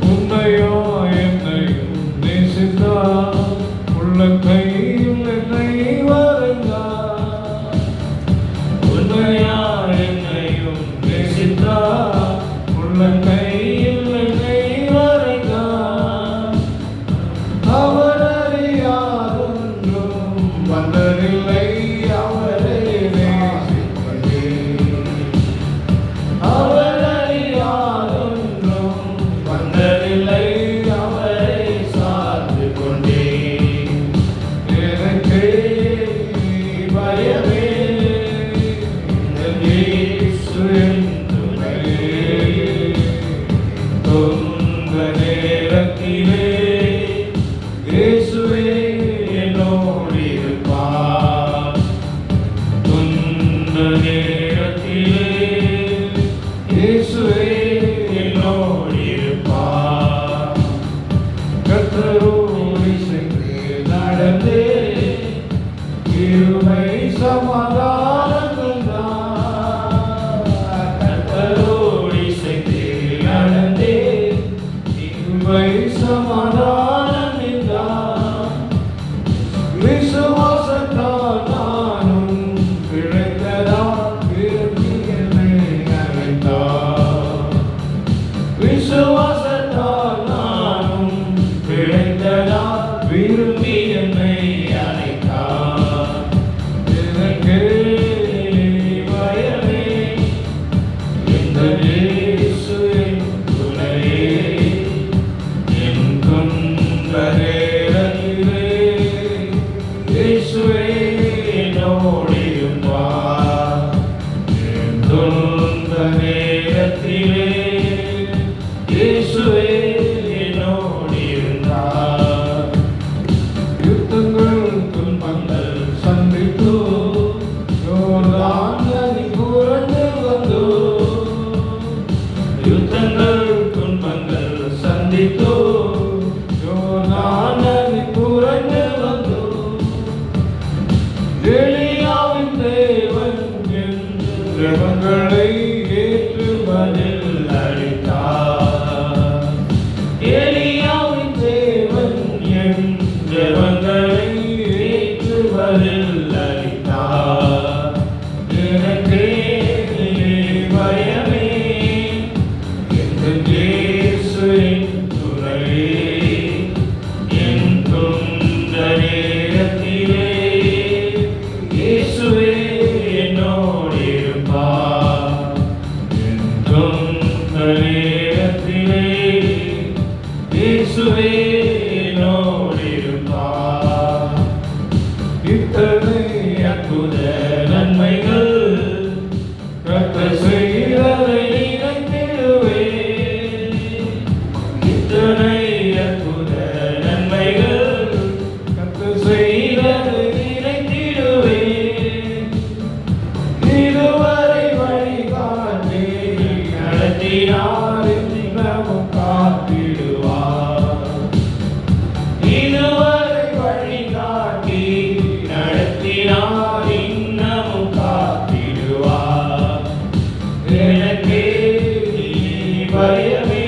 உன்னையோ என்னையும் நேசித்தார் அவர் அறியாதொன்றும் வந்ததில்லை, அவரை நேசிப்பேன். அவர் அறியாதொன்றும் வந்ததில்லை, அவரை சார்ந்து கொண்டேன். எனக்கு பயமே, இயேசு என் துணை. துன்ப நேரத்திலே இயேசுவே என்னோடு இருப்பார். துன்ப நேரத்திலே இயேசுவே என்னோடு இருப்பார். கர்த்தரோடு இசைந்து நடந்தே கிருபை சமாதானங்கள் தான். கர்த்தரோடு இசைந்து நடந்தே கிருபை சமாதானங்கள் தான். விசுவாசத்தால் நானும் பிழைத்ததால் விரும்பி என்னை அழைத்தார். விசுவாசத்தால் நானும் பிழைத்ததால் விரும்பி என்னை அழைத்தார். எனக்கு பயமே, இந்த இயேசு என் துணையே. என் துன்ப நேரத்திலே இயேசுவே என்னோடு இருப்பார். என் துன்ப நேரத்திலே இயேசுவே என்னோடு இருந்தார். யுத்தங்கள் துன்பங்கள் சந்தித்து யோர்தான் நதி புரண்டு வந்தோ. யுத்தங்கள் துன்பங்கள் சந்தித்து யோர்தான் நதி புரண்டு வந்தோ. எலியாவின் தேவன் என் ஜெபங்களை ஏற்று பதில் அளித்தார். எலியாவின் தேவன் என் ஜெபங்களை ஏற்று பதில் அளித்தார். எனக்கே பயமே, இந்த இயேசு என் துணையே. என் துன்ப நேரத்திலே இயேசுவே என்னோடு இருப்பார். என் துன்ப நேரத்திலே இயேசுவே என்னோடு இருப்பார். இத்தனை அற்புத நன்மைகள் கர்த்தர் செய்ததை நினைத்திடுவேன். இத்தனை அற்புத நன்மைகள் கர்த்தர் செய்ததை நினைத்திடுவேன். இதுவரை வழிகாட்டி நடத்தினார், இன்னமும் காத்திடுவார். இதுவரை வழிகாட்டி நடத்தினார், இன்னமும் காத்திடுவார். எனக்கே பயமே,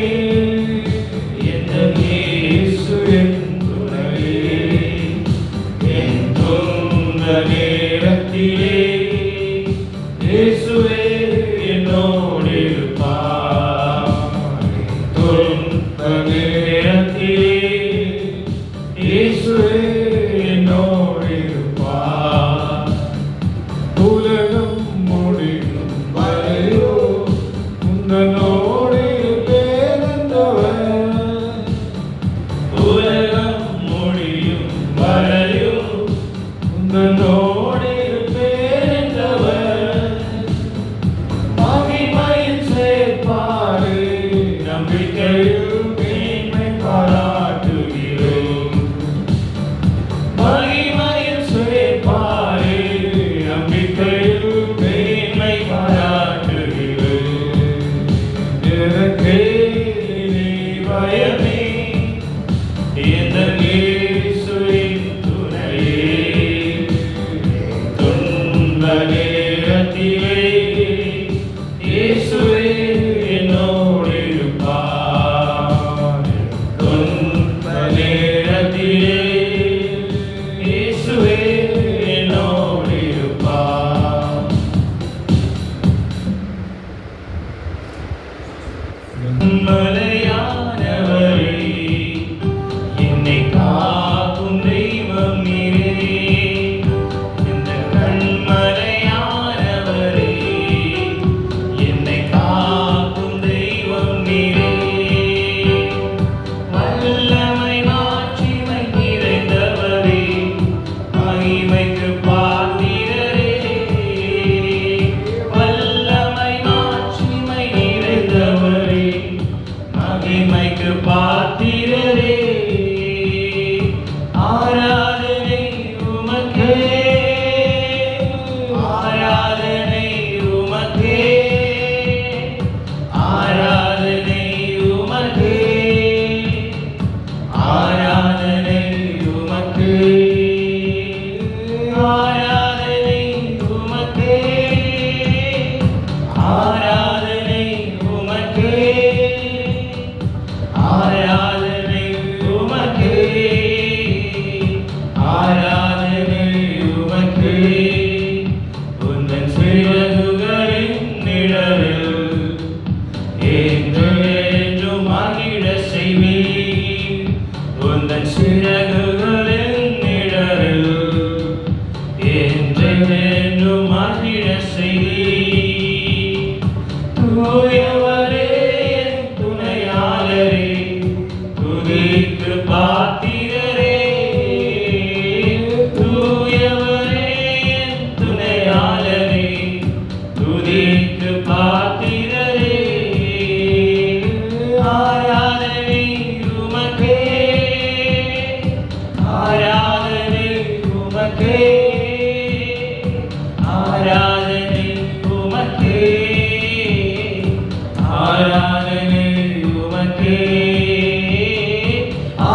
எந்த இயேசு என் துணையே. என் துன்ப நேரத்திலே இயேசுவே என்னோடு இருப்பார். துன்ப நேரத்திலே இயேசுவே என்னோடு இருப்பார். உலகம் முடியும் வரையோ உந்தனோடு இருப்பேன் என்றவர். உலகம் முடியும் வரையோ உந்தனோடு இருப்பேன் என்றவர். மகிமையில் சேர்ப்பாரு, நம்பிக்கையில் மேன்மை பாராட்டுகிறோம். சிறகுகளின் நிழலில் என்றென்றும் மகிழ செய்தி. தூயவரே என் துணையாளரே, துதிக்கு பாத்திரரே. தூயவரே என் துணையாளரே, துதிக்கு பாத்திரரே. ஆராதனை உமக்கே, ஆராதனை உமக்கே, ஆராதனை உமக்கே, ஆராதனை உமக்கே,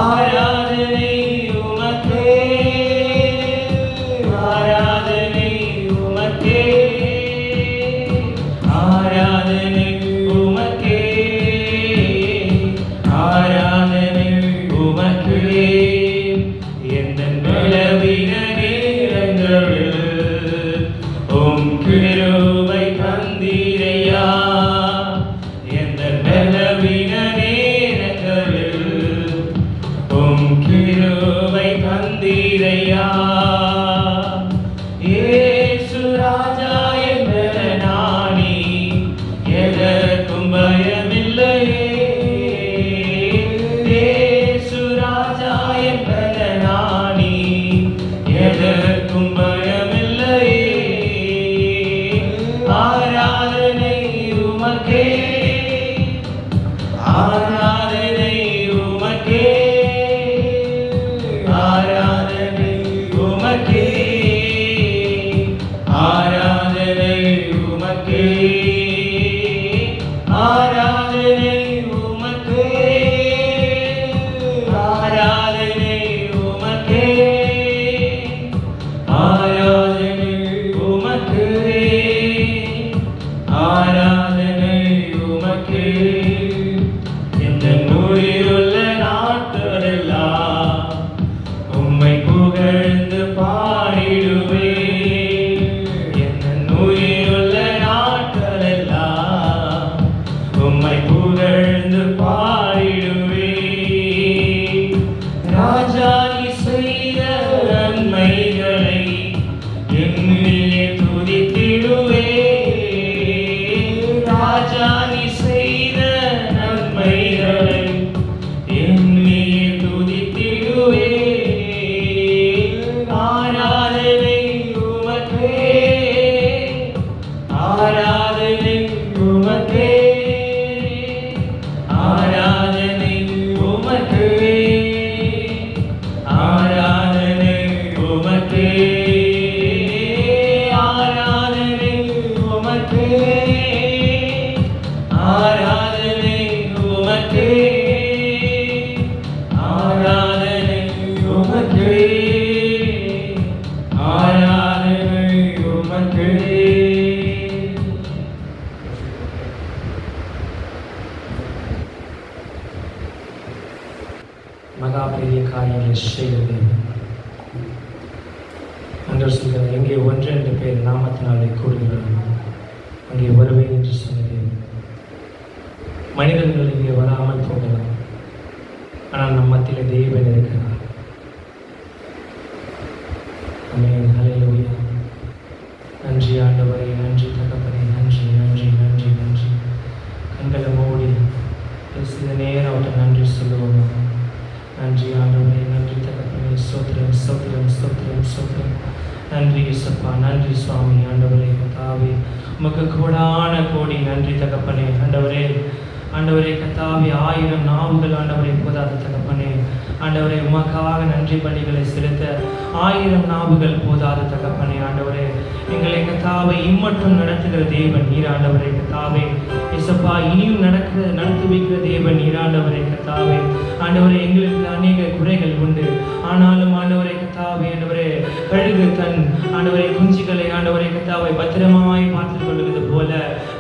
ஆராதனை உமக்கே, ஆராதனை உமக்கே, ஆராதனை உமக்கே, ஆராதனை உமக்கே. எந்தன் பலவீன நேரங்களில் உம் கிருபை தந்தீரையா. எந்தன் பலவீன நேரங்களில் உம் கிருபை தந்தீரையா. இயேசு ராஜா என் பலனானி, எதற்கும் பயமில்லையே. இயேசு ராஜா என் பலனானி, எதற்கும் பயமில்லையே. ஆராதனை உமக்கே, ஆராதனை உமக்கே, ஆராதனை உமக்கே, ஆராதனை உமக்கே, ஆராதனை உமக்கே, ஆராதனை உமக்கே, ஆராதனை உமக்கே, ஆராதனை உமக்கே. இந்த உயிருள்ள நாட்களெல்லாம் உம்மை புகழ்ந்து பாடிடுவே. என் உயிருள்ள நாட்களெல்லாம் உம்மை புகழ்ந்து பாடிடுவே. ராஜா நீ செய்த நன்மைகளை எண்ணியே துதித்திடுவே. ராஜா நீ செய்த நன்மைகளை எண்ணியே துதித்திடுவே. ஆராதனை உமக்கே, ஆராதனை உமக்கே, ஆராதனை உமக்கே, ஆராதனை உமக்கே, ஆராதனை உமக்கே, ஆராதனை உமக்கே, ஆராதனை உமக்கே, ஆராதனை உமக்கே. மகா பெரிய காரியங்களை செய்வது. ஆண்டவர் சொல்கிறார், எங்கே ஒன்றெண்டு பேர் நாமத்தினாலே கூடுகிறார்கள் அங்கே வருவேன் என்று சொன்னது. மனிதர்கள் இங்கே வராமல் போகலாம், ஆனால் நம் மத்தியிலே தேவன் இருக்கிறார். ஆமென், ஹல்லேலூயா. நன்றி ஆண்டவரே, நன்றி தகப்பனே, நன்றி நன்றி நன்றி நன்றி. கண்களை மூடி சில நேரம் அவர்கிட்ட நன்றி சொல்லுவோம். நன்றி ஆண்டவரே, நன்றி தகப்பனே, ஸ்தோத்திரம் ஸ்தோத்திரம் ஸ்தோத்திரம் ஸ்தோத்திரம். நன்றி இயேசப்பா, நன்றி சுவாமி. ஆண்டவரே கர்த்தாவே, உமக்கு கோடான கோடி நன்றி தகப்பனே. ஆண்டவரே ஆண்டவரே கர்த்தாவே, 1000 நாவுகள் ஆண்டவரே போதாத தகப்பனே. ஆண்டவரே உமக்காக நன்றி பலிகளை செலுத்த 1000 நாவுகள் போதாத தகப்பனே. ஆண்டவரே எங்களை கர்த்தாவை இம்மட்டும் நடத்துகிற தேவன் நீர் ஆண்டவரே கர்த்தாவே. இயேசப்பா, இனியும் நடத்தி வைக்கிற தேவன் நீர் ஆண்டவரே கர்த்தாவே. ஆண்டவரே எங்களுக்கு அநேக குறைகள் உண்டு, ஆனாலும் ஆண்டவரே கர்த்தாவே ஆண்டவரே கழுகு தன் ஆண்டவரே குஞ்சுகளை ஆண்டவரே கர்த்தாவை பத்திரமாய் பார்த்துக் கொள்ளுகிறது போல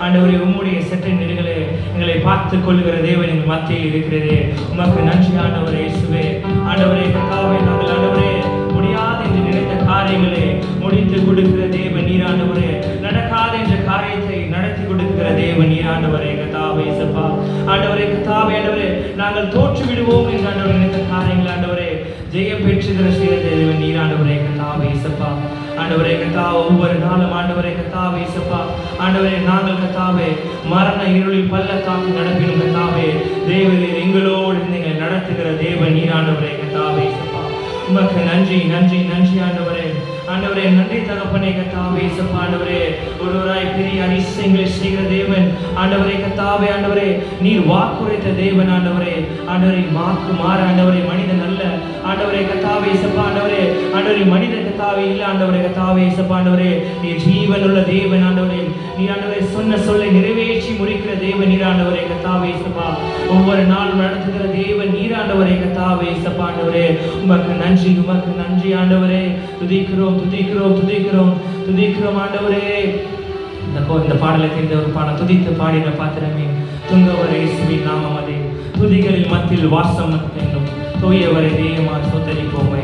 ஆண்டவரே உம்முடைய செட்டை நெடுகளை எங்களை பார்த்துக் கொள்ளுகிற தேவன் எங்கள் மத்தியில் இருக்கிறதே. உமக்கு நன்றி ஆண்டவரே இயேசுவே. ஆண்டவரே கர்த்தாவே, நாங்கள் ஆண்டவரே முடியாது என்று நினைத்த காரியங்களை முடித்து கொடுக்கிற தேவன் நீர் ஆண்டவரே. நடக்காத என்ற காரியத்தை நடத்தி கொடுக்கிற தேவன் நீர் ஆண்டவரே கர்த்தாவே இயேசப்பா. ஆண்டவரே கர்த்தாவே ஆண்டவரே, நாங்கள் தோற்று விடுவோம் என்று ஆண்டவரே நினைத்த காரியங்கள் ஆண்டவரே ஜெய ஜெயம் பெற்றுகிற செய்கிற தேவன் நீர் ஆண்டவரே கர்த்தாவே இயேசப்பா. ஆண்டவரே கர்த்தாவே ஒவ்வொரு நாளும் ஆண்டவரே கர்த்தாவே இயேசப்பா ஆண்டவரே நாங்கள் கர்த்தாவே மரண இருளில் பள்ளத்தாக்கு நடப்பினும் கர்த்தாவே தேவரீர் எங்களோடு இருந்து நடத்துகிற தேவன் நீர் ஆண்டவரே கர்த்தாவே இயேசப்பா. உமக்கு நன்றி நன்றி நன்றி ஆண்டவரே. ஆண்டவரே நன்றி தகப்பனே கர்த்தாவே இயேசப்பா. ஆண்டவரே ஒருவராய் பெரிய அதிசயங்களை செய்கிற தேவன் ஆண்டவரே கர்த்தாவே. ஆண்டவரே நீர் வாக்குரைத்த தேவன் ஆண்டவரே. ஆண்டவரே வாக்கு மாற ஆண்டவரே மனிதன் அல்ல ஆண்டவரே கர்த்தாவே இயேசப்பா. ஆண்டவரே ஆண்டவரே மனித கர்த்தாவே இல்லை ஆண்டவரே கர்த்தாவே இயேசப்பா. ஆண்டவரே நீர் ஜீவன் உள்ள தேவன் ஆண்டவரே. நீர் ஆண்டவரே சொன்ன சொல்லை நிறைவேற்றி முடிக்கிற தேவன் நீர் ஆண்டவரே கர்த்தாவே இயேசப்பா. ஒவ்வொரு நாளும் நடத்துகிற தேவன் நீர் ஆண்டவரே கர்த்தாவே இயேசப்பா. ஆண்டவரே உமக்கு நன்றி உமக்கு நன்றி ஆண்டவரே. துதிக்கிறோம் துதிக்கிறோம் துதிக்கிறோம் துதிக்கிறோம் ஆண்டவரே. இந்த பாடலை தெரிந்த ஒரு பாடம் துதித்து பாடின பாத்திரமே துங்கவரை இயேசுவின் நாமமதே துதிகளில் மத்தியில் வாசம் என்னும் தூயவரை தேயமா சொத்தரிப்போமே.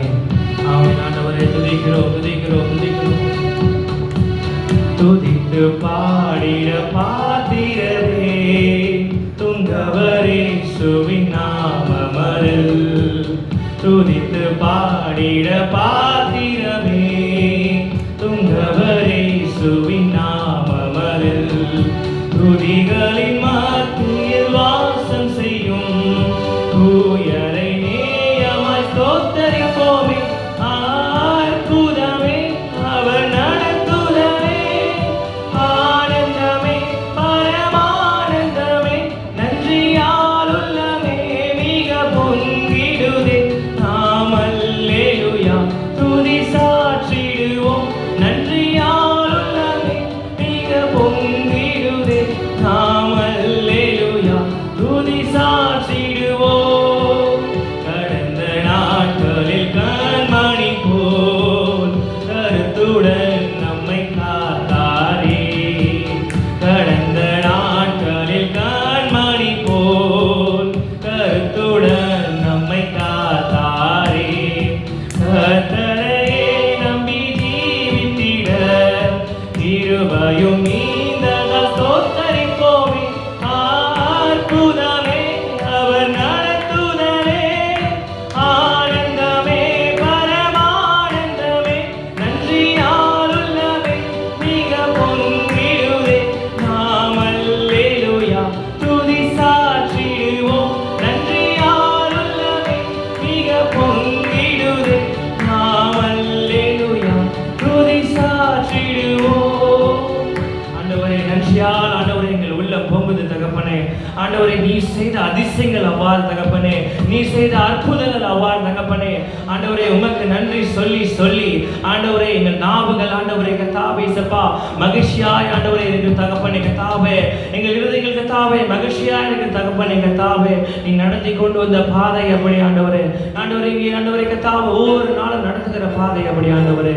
ஆமென் ஆண்டவரே. துதிக்கிறோம் துதிக்கிறோம் துதிக்கிறோம். துதித்து பாடிட பாத்திரமே துங்கவரை இயேசுவின் நாமமதில் துதித்து பாடிட பாத்திரமே துங்கவரை இயேசுவின் நாமமதில் துதிகளின் மத்தியில் வாசம் செய்யும் தூயரை நேயமாய் ஸ்தோத்தரிப்போமே. அற்புதமே அவர் நடத்துதலே ஆனந்தமே பரமானந்தமே நன்றியால் உள்ளமே மிக பொங்கிடுதே. நாம் அல்லேலூயா துதி சாற்றிடுவோம் நன்றியால் உள்ளமே மிக பொங்கிடுதே. நாம் அல்லேலூயா துதி சாற்றிடுவோம். கடந்த நாட்களில் கண்மணி போல் கருத்துடன் நம்மை காத்தாரே. கடந்த நாட்களில் கண்மணி போல் கருத்துடன் நம்மை காத்தாரே. கர்த்தரையே நம்பி ஜீவித்திட கிருபையும் நீந்ததால் ஸ்தோத்தரிப்போமே. அற்புதமே அவர் நடத்துதலே ஆனந்தமே பரமானந்தமே நன்றியால் உள்ளமே மிக பொங்கிடுதே. நாம் அல்லேலூயா துதி சாற்றிடுவோம் நன்றியால் உள்ளமே மிக பொங்கிடுதே. நாம் அல்லேலூயா துதி சாற்றிடுவோம். ஆண்டவரே நன்றியால் ஆண்டவரே எங்கள் உள்ளம் பொங்குது தகப்பனே. ஆண்டவரே நீர் செய்த அதிசயங்கள் அவ்வாறு தகப்பனே. நீர் செய்த அற்புதங்கள் அவ்வாறு தகப்பனே. ஆண்டவரே உமக்கு நன்றி சொல்லி சொல்லி ஆண்டவரே எங்கள் நாவுகள் ஆண்டவரே கர்த்தாவே இயேசப்பா மகிழ்ச்சியாய் ஆண்டவரே இருக்கு தகப்பனே கர்த்தாவே. எங்கள் இருதயங்கள் கர்த்தாவே மகிழ்ச்சியாய் இருக்கு தகப்பனே கர்த்தாவே. நீ நடத்தி கொண்டு வந்த பாதை அப்படி ஆண்டவரே. ஆண்டவரே இங்கே ஆண்டவரே கர்த்தாவே ஒவ்வொரு நாளும் நடத்துகிற பாதை அப்படி ஆண்டவரே.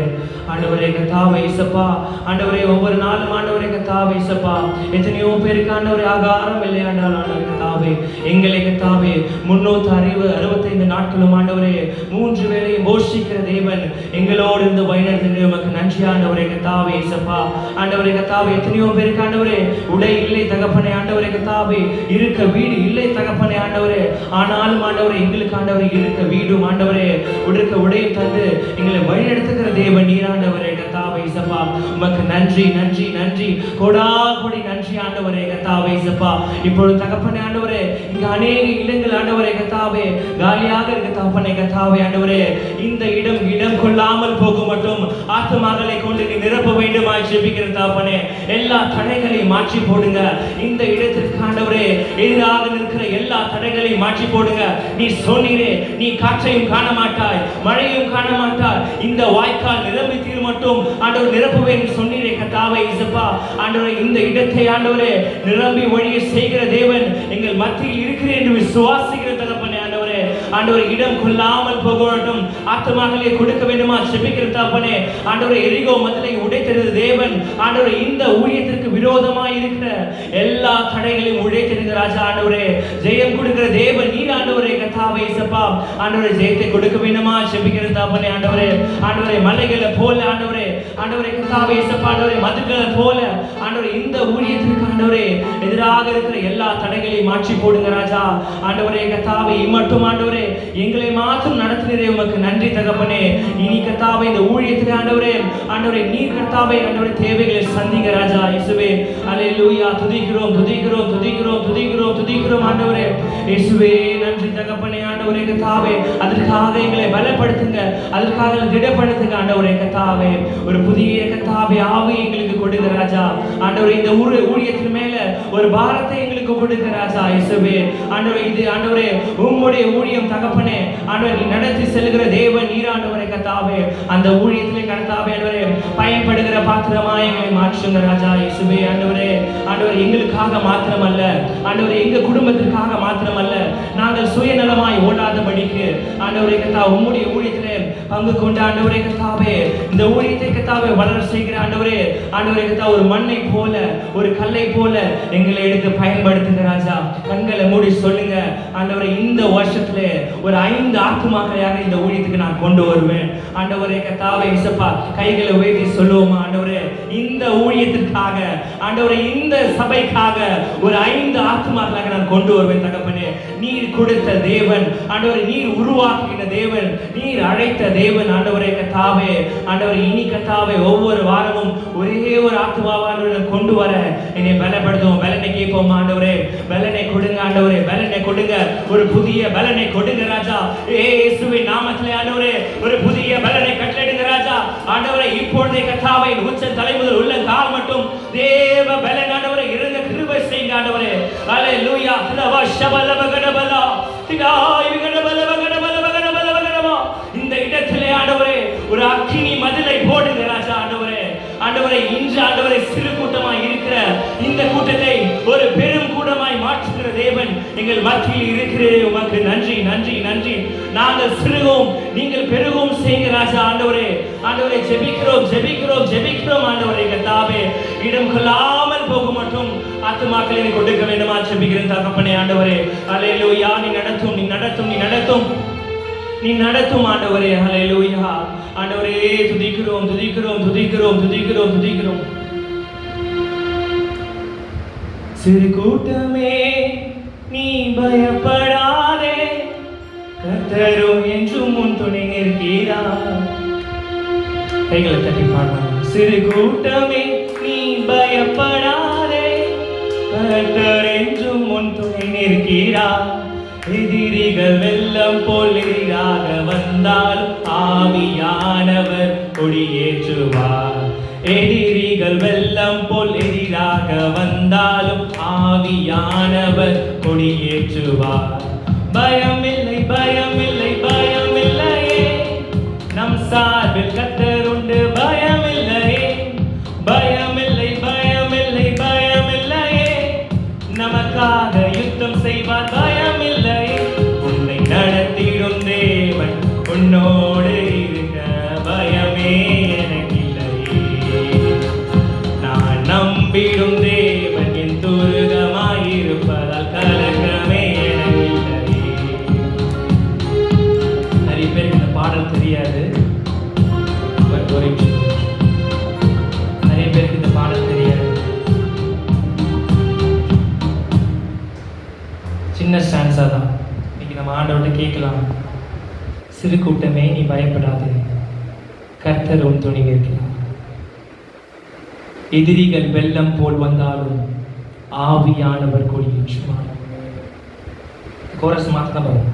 ஆண்டவரே கர்த்தாவே இயேசப்பா. ஆண்டவரே ஒவ்வொரு நாளும் ஆண்டவரே கர்த்தாவே இயேசப்பா எத்தனையோ பேருக்கு ஆண்டவரே ஆகாரம் இல்லை ஆண்டவரே கர்த்தாவே. எங்களை கர்த்தாவே 365 நாட்களும் ஆண்டவரே 3 வேளையும் போஷிக்கிற தேவன் எங்களோடு இருந்து வழிநடத்துகிற உமக்கு நன்றி ஆண்டவரே கர்த்தாவே இயேசப்பா. ஆண்டவரே கர்த்தாவே எத்தனையோ பேருக்கு ஆண்டவரே உடை இல்லை தகப்பனே. ஆண்டவரே கர்த்தாவே இருக்க வீடு இல்லை தகப்பனே ஆண்டவரே. ஆனாலும் ஆண்டவரே எங்களுக்கு ஆண்டவரே இருக்க வீடும் ஆண்டவரே உடுக்க உடையை தந்து எங்களை வழிநடத்துகிற தேவன் நீர் ஆண்டவரே கர்த்தாவே இயேசப்பா. உமக்கு நன்றி நன்றி நன்றி கோடா கோடி நன்றி ஆண்டவரே கர்த்தாவே இயேசப்பா. இப்பொழுது தகப்பனே ஆண்டவரே இங்க அநேக இடங்கள் ஆண்டவரே கர்த்தாவே காலியாக இருக்க தகப்பனே கர்த்தாவே ஆண்டவரே இந்த இடம் கொள்ளாமல் போகும் மட்டும் ஆத்துமாக்களை கொண்டு நீ நிரப்ப வேண்டுமாய் ஜெபிக்கிற தகப்பனே. எல்லா தடைகளையும் மாற்றி போடுங்க. இந்த இடத்திற்கு ஆண்டவரே எதிராக நிற்கிற எல்லா தடைகளையும் மாற்றி போடுங்க. நீ சொன்னீரே நீ காற்றையும் காண மாட்டாய் மழையும் காண மாட்டாய் இந்த வாய்க்கால் நிரம்பி தீர் மட்டும் ஆண்டவர் நிரப்புவேன் சொன்னீரே கர்த்தாவே இயேசப்பா. ஆண்டவரே இந்த இடத்தை ஆண்டவரே நிரம்பி ஒழிய செய்கிற தேவன் எங்கள் மத்தியில் இருக்கிறேன் என்று விசுவாசிக்கிற தகப்பனே ஆண்டவரே. ஆண்டவரே இடம் கொள்ளாமல் போகட்டும் ஆத்துமாக்களை கொடுக்க வேண்டுமா ஜெபிக்கிற தகப்பனே. ஆண்டவரே எரிகோ மதிலை உடைத்தெறிந்த தேவன் ஆண்டவரே இந்த ஊழியத்திற்கு விரோதமாய் இருக்கிற எல்லா தடைகளையும் உடைத்தெறிந்த ராஜா ஆண்டவரே. ஜெயம் கொடுக்கிற தேவன் நீர் ஆண்டவரே கர்த்தாவே இயேசப்பா. ஆண்டவரே ஜெயத்தை கொடுக்க வேண்டுமா ஜெபிக்கிற தகப்பனே ஆண்டவரே. ஆண்டவரே மலைகளை போல ஆண்டவரே ஆண்டவரே கர்த்தாவே இயேசுப்பா ஆண்டவரே மதுக்களை போல ஆண்டவரே இந்த ஊழியத்திற்கு ஆண்டவரே எதிராக இருக்கிற எல்லா தடைகளையும் மாற்றி போடுங்க ராஜா. ஆண்டவரே கர்த்தாவே இம்மட்டும் ஆண்டவரே எங்களை மாத்திரம் நடத்தினரே உமக்கு நன்றி தகப்பனே. இனி கர்த்தாவே இந்த ஊழியத்திலே ஆண்டவரே ஆண்டவரே நீர் கர்த்தாவே ஆண்டவரே தேவைகளை சந்திங்க ராஜா இயேசுவே. அல்லேலூயா. துதிக்கிறோம் துதிக்கிறோம் துதிக்கிறோம் துதிக்கிறோம் துதிக்கிறோம் ஆண்டவரே இயேசுவே. நன்றி தகப்பனே. ஆண்டவரே கர்த்தாவே அதற்காக எங்களை பலப்படுத்துங்க, அதற்காக திடப்படுத்துங்க ஆண்டவரே கர்த்தாவே. ஒரு புதிய கர்த்தாவே ஆவி எங்களுக்கு கொடுங்க ராஜா. ஆண்டவரே இந்த ஊழியத்தின் மேல ஒரு பாரத்தை எங்களுக்கு கொடுங்க ராஜா இயேசுவே. ஆண்டவரே இது ஆண்டவரே உம்முடைய ஊழியம் தகப்பனே. ஆண்டவரே நடத்தி செல்கிற தேவன் நீர் ஆண்டவரே கர்த்தாவே. அந்த ஊழியத்திலே கர்த்தாவே ஆண்டவரே பயன்படுகிற பாத்திரமாய் எங்களை மாற்றுங்க ராஜா இயேசுவே. ஆண்டவரே ஆண்டவரே எங்களுக்காக மாத்திரமல்ல ஆண்டவரே எங்க குடும்பத்திற்காக மாத்திரமல்ல நாங்கள் சுயநலமாய் ஓடாதபடிக்கு ஆண்டவரே கர்த்தா உம்முடைய ஊழியத்திலே பங்கு கொண்டு ஆண்டவரே கர்த்தாவே இந்த ஊழியத்தை கர்த்தாவே வளர செய்கிற ஆண்டவரே ஆண்டவரே கர்த்தா ஒரு மண்ணை போல ஒரு கல்லை போல எங்களை எடுத்து பயன்படுத்துங்க ராஜா. கண்களை மூடி சொல்லுங்க ஆண்டவரே இந்த வருஷத்துல ஒரு 5 ஆத்துமாக்களையாக இந்த ஊழியத்துக்கு நான் கொண்டு வருவேன் ஆண்டவரே கர்த்தாவே இயேசுப்பா. கைகளை உயர்த்தி சொல்லுவோமா ஆண்டவரே இந்த ஊழியத்திற்காக ஆண்டவரே இந்த சபைக்காக ஒரு 5 ஆத்துமாக்களாக நான் கொண்டு வருவேன் தகப்பனே. நீர் கொடுத்த தேவன் ஆண்டவரே, நீர் உருவாக்கின தேவன், நீர் அழைத்த தேவன் ஆண்டவரே கர்த்தாவே. ஆண்டவரே இனி கர்த்தாவே ஒவ்வொரு வாரமும் ஒரே ஒரு ஆத்துமாவை கொண்டு வர என்னை பலப்படுத்துவோம். பலனை கேட்போம் ஆண்டவரே. பலனை கொடுங்க ஆண்டவரே, பலனை கொடுங்க, ஒரு புதிய பலனை கொடுங்க ராஜா இயேசுவின் நாமத்திலே ஆண்டவரே. ஒரு புதிய பலனை கட்டளையிடுங்க ராஜா ஆண்டவரே. இப்பொழுதே கர்த்தாவே உச்ச தலை முதல் உள்ள கால் மட்டும் தேவ பலன் ஆண்டவரே இறங்க கிருபை செய்யுங்க ஆண்டவரே. அல்லேலூயா. தவ ஷபலபகடபலா திடாய் விகடபலபகடபலபகடபலபகடபா. இந்த இடத்திலே ஆண்டவரே ஒரு அக்கினி மதிலை போடுங்க ராஜா ஆண்டவரே. ஆண்டவரே இன்று ஆண்டவரே சிறு கூட்டமாய் இருக்கிற இந்த கூட்டத்தை ஒரு பெரும் கூட்டமாய் மாற்றுகிற தேவன் எங்கள் மத்தியில் இருக்கிறதே உமக்கு நன்றி நன்றி நன்றி. நாங்கள் சிறுகவும் நீங்கள் பெருகவும் செய்யுங்க ராஜா ஆண்டவரே. ஆண்டவரே ஜெபிக்கிறோம் ஜெபிக்கிறோம் ஜெபிக்கிறோம் ஆண்டவரே கர்த்தாவே. இடம் கொள்ளாமல் போகும் மட்டும் ஆத்துமாக்களை நீ கொடுக்க வேண்டுமா ஜெபிக்கிறேன் தகப்பனே ஆண்டவரே. அல்லேலூயா. நீ நடத்தும் நீ நடத்தும் நீ நடத்தும் நீ நடத்தும் ஆண்டவரே. அல்லேலூயா. ஆண்டவரே துதிக்கிறோம் துதிக்கிறோம் துதிக்கிறோம் துதிக்கிறோம் துதிக்கிறோம். சிறு கூட்டமே நீ பயப்படாதே, கர்த்தரும் என்றும் உன் துணை நிற்கிறார். கைகளை தட்டி பாடலாம். சிறு கூட்டமே நீ பயப்படாதே, கர்த்தர் என்றும் உன் துணை நிற்கிறார். எதிரிகள் வெள்ளம் போல் எதிராக வந்தால் ஆவியானவர் கொடியேற்றுவார். எதிரிகள் வெள்ளம் போல் எதிராக வந்தாலும் ஆவியானவர் கொடியேற்றுவார். பயமில்லை பயமில்லை பயமில்லையே, நம் சார்பில் கர்த்தர் உண்டு. பயமில்லையே பயமில்லை பயமில்லை பயமில்லையே, நமக்காக யுத்தம் செய்வார். பயமில்லை, உன்னை நடத்திடும் தேவன் உன்னோடு இருக்க பயமே எனக்கில்லையே. நான் நம்பிடும் தேவன் என் துருகமாயிருப்பதால் கலக்கமே எனக்கில்லையே. நிறைய பேருக்கு இந்த பாடல் தெரியாது. நிறைய பேருக்கு இந்த பாடல் தெரியாது. சின்ன ஸ்டான்ஸா தான் இன்னைக்கு நம்ம ஆண்டவர்கிட்ட கேட்கலாம். சிறு கூட்டமே நீ பயப்படாதே, கர்த்தர் உன் துணை நிற்கிறார். எதிரிகள் வெள்ளம் போல் வந்தாலும் ஆவியானவர் கொடியேற்றுவார். கோரஸ் மாத்திரம் வரும்.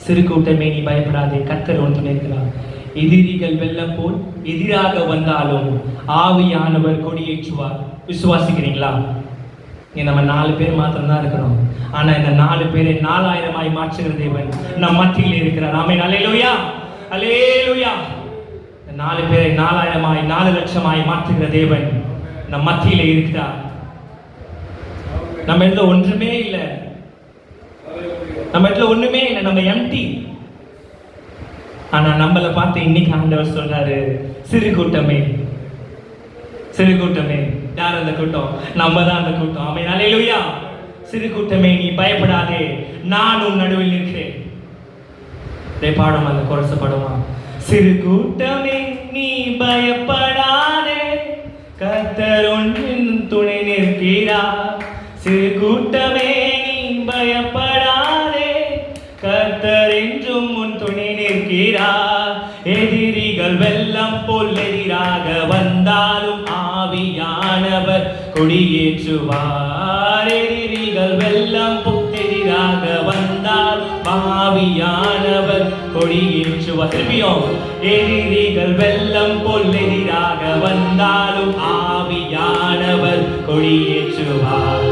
சிறு கூட்டமே நீ பயப்படாதே, கர்த்தர் உன் துணை நிற்கிறார். எதிரிகள் வெள்ளம் போல் எதிராக வந்தாலும் ஆவியானவர் கொடியேற்றுவார். விசுவாசிக்கிறீங்களா? இங்க நம்ம 4 பேர் மாத்திரம் தான் இருக்கிறோம். ஆனா இந்த 4 பேரை 4000ஆய் மாற்றுகிற தேவன் நம் மத்தியில் இருக்கிறார். ஆமென். அல்லேலூயா அல்லேலூயா. இந்த 4 பேரை 4000ஆய் 4 லட்சமாய் மாற்றுகிற தேவன் நம் மத்தியிலே இருக்கிறார். நம்ம இடத்துல ஒன்றுமே இல்லை. நம்ம இடத்துல ஒண்ணுமே இல்லை. நம்ம எம்டி. ஆனா நம்மளை பார்த்து இன்னைக்கு ஆண்டவர் சொல்றாரு, சிறு கூட்டமே சிறு கூட்டமே. யார் அந்த கூட்டம்? நம்ம தான் அந்த கூட்டம். ஆமென். அல்லேலூயா. சிறு கூட்டமே நீ பயப்படாதே, நான் உன் நடுவில் நிற்கிறேன். பாடும் அந்த கோரஸ் பாடுமா? சிறு கூட்டமே நீ பயப்படாதே, நிற்கிறார். சிறு கூட்டமே நீ பயப்படாதே, கர்த்தர் என்றும் முன் துணை நிற்கிறார். எதிரிகள் வெள்ளம் போல் எதிராக வந்தாலும் ஆவியானவர் கொடியேற்றுவார். எதிரிகள் வெள்ளம் போல் எதிராக வந்தால் ஆவியானவர் கொடியேற்றுவார். திரும்பியும் எதிரிகள் வெள்ளம் போல் எதிராக வந்தாலும் ஆவியானவர் கொடியேற்றுவார்.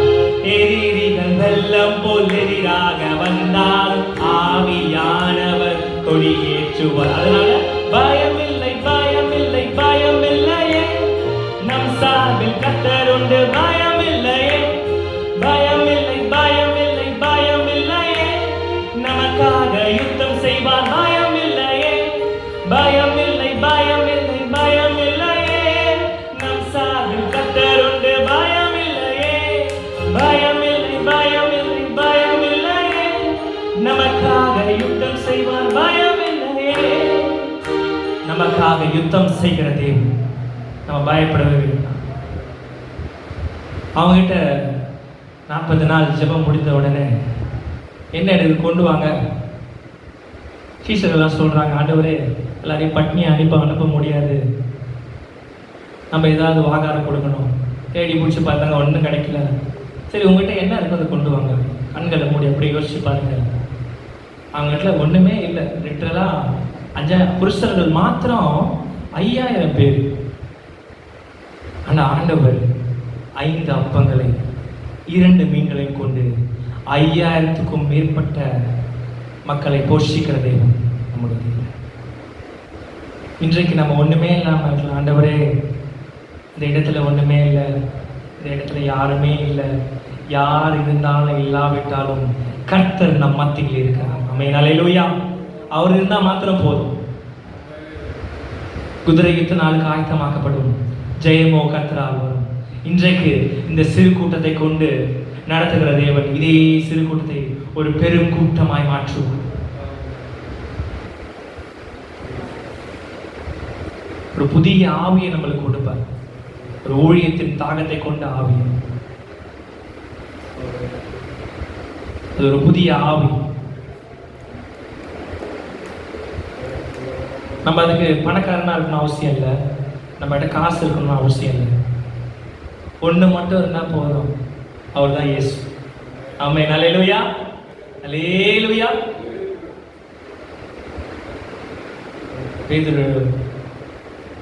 எதிரிகள் வெள்ளம் போல் எதிராக வந்தாலும் ஆவியானவர் கொடியேற்றுவார். அதனால பயமில்லை பயமில்லை பயமில்லையே, நம் சார்பில் கர்த்தர் உண்டு. பயமில்லையே பயமில்லை பயமில்லை பயமில்லையே, நமக்காக யுத்தம் செய்வார். பயமில்லையே பயமில்லை பயமில்லை பயமில்லையே, நம் சார்பில் கர்த்தர் உண்டு. பயமில்லையே பயமில்லை பயமில்லை பயமில்லையே, நமக்காக யுத்தம் செய்வார். பயமில்லையே. நமக்காக யுத்தம் செய்கிற தேவன், நம்ம பயப்படவே வேண்டாம். அவங்ககிட்ட 40 நாள் ஜெபம் முடிந்த உடனே என்ன எனக்கு கொண்டு வாங்க. சீசர்கள்லாம் சொல்றாங்க, ஆண்டவரே எல்லாரையும் பட்னியை அனுப்ப முடியாது, நம்ம ஏதாவது ஆகாரம் கொடுக்கணும். தேடி பிடிச்சி பார்த்தாங்க, ஒன்றும் கிடைக்கல. சரி, உங்ககிட்ட என்ன இருக்கு அதை கொண்டு வாங்க. கண்களை மூடி அப்படி யோசிச்சு பாருங்க. அவங்ககிட்ட ஒன்றுமே இல்லை. லிட்டரலாக 5 புருஷர்கள் மாத்திரம் 5000 பேர். ஆனால் ஆண்டவர் 5 அப்பங்களை 2 மீன்களையும் கொண்டு 5000க்கும் மேற்பட்ட மக்களை போஷிக்கிற தெய்வம் நம்முடைய தெய்வம். இன்றைக்கு நம்ம ஒன்றுமே இல்லாமல் இருக்கலாம். ஆண்டவரே இந்த இடத்துல ஒன்றுமே இல்லை, இந்த இடத்துல யாருமே இல்லை, யார் இருந்தாலும் இல்லாவிட்டாலும் கர்த்தர் நம் மத்தியில் இருக்கிறார். ஆமென், அல்லேலூயா. அவர் இருந்தால் மாத்திரம் போதும். குதிரை யுத்த நாளுக்கு ஆயத்தமாக்கப்படும், ஜெயமோ கர்த்தரால் வரும். இன்றைக்கு இந்த சிறு கூட்டத்தை கொண்டு நடத்துகிற தேவன் இதே சிறு கூட்டத்தை ஒரு பெரும் கூட்டமாய் மாற்றுவார். ஒரு புதிய ஆவியை நம்மளுக்கு கொடுப்பார். ஒரு ஊழியத்தின் தாகத்தை கொண்ட ஆவியை. அது ஒரு புதிய ஆவி. நம்ம அதுக்கு பணக்காரனா இருக்கணும் அவசியம் இல்லை, நம்மகிட்ட காசு இருக்கணும்னு அவசியம் இல்லை. ஒன்று மட்டும் இருந்தால் போதும், அவர் தான் இயேசு. ஆமென், அல்லேலூயா அல்லேலூயா. பேதுரு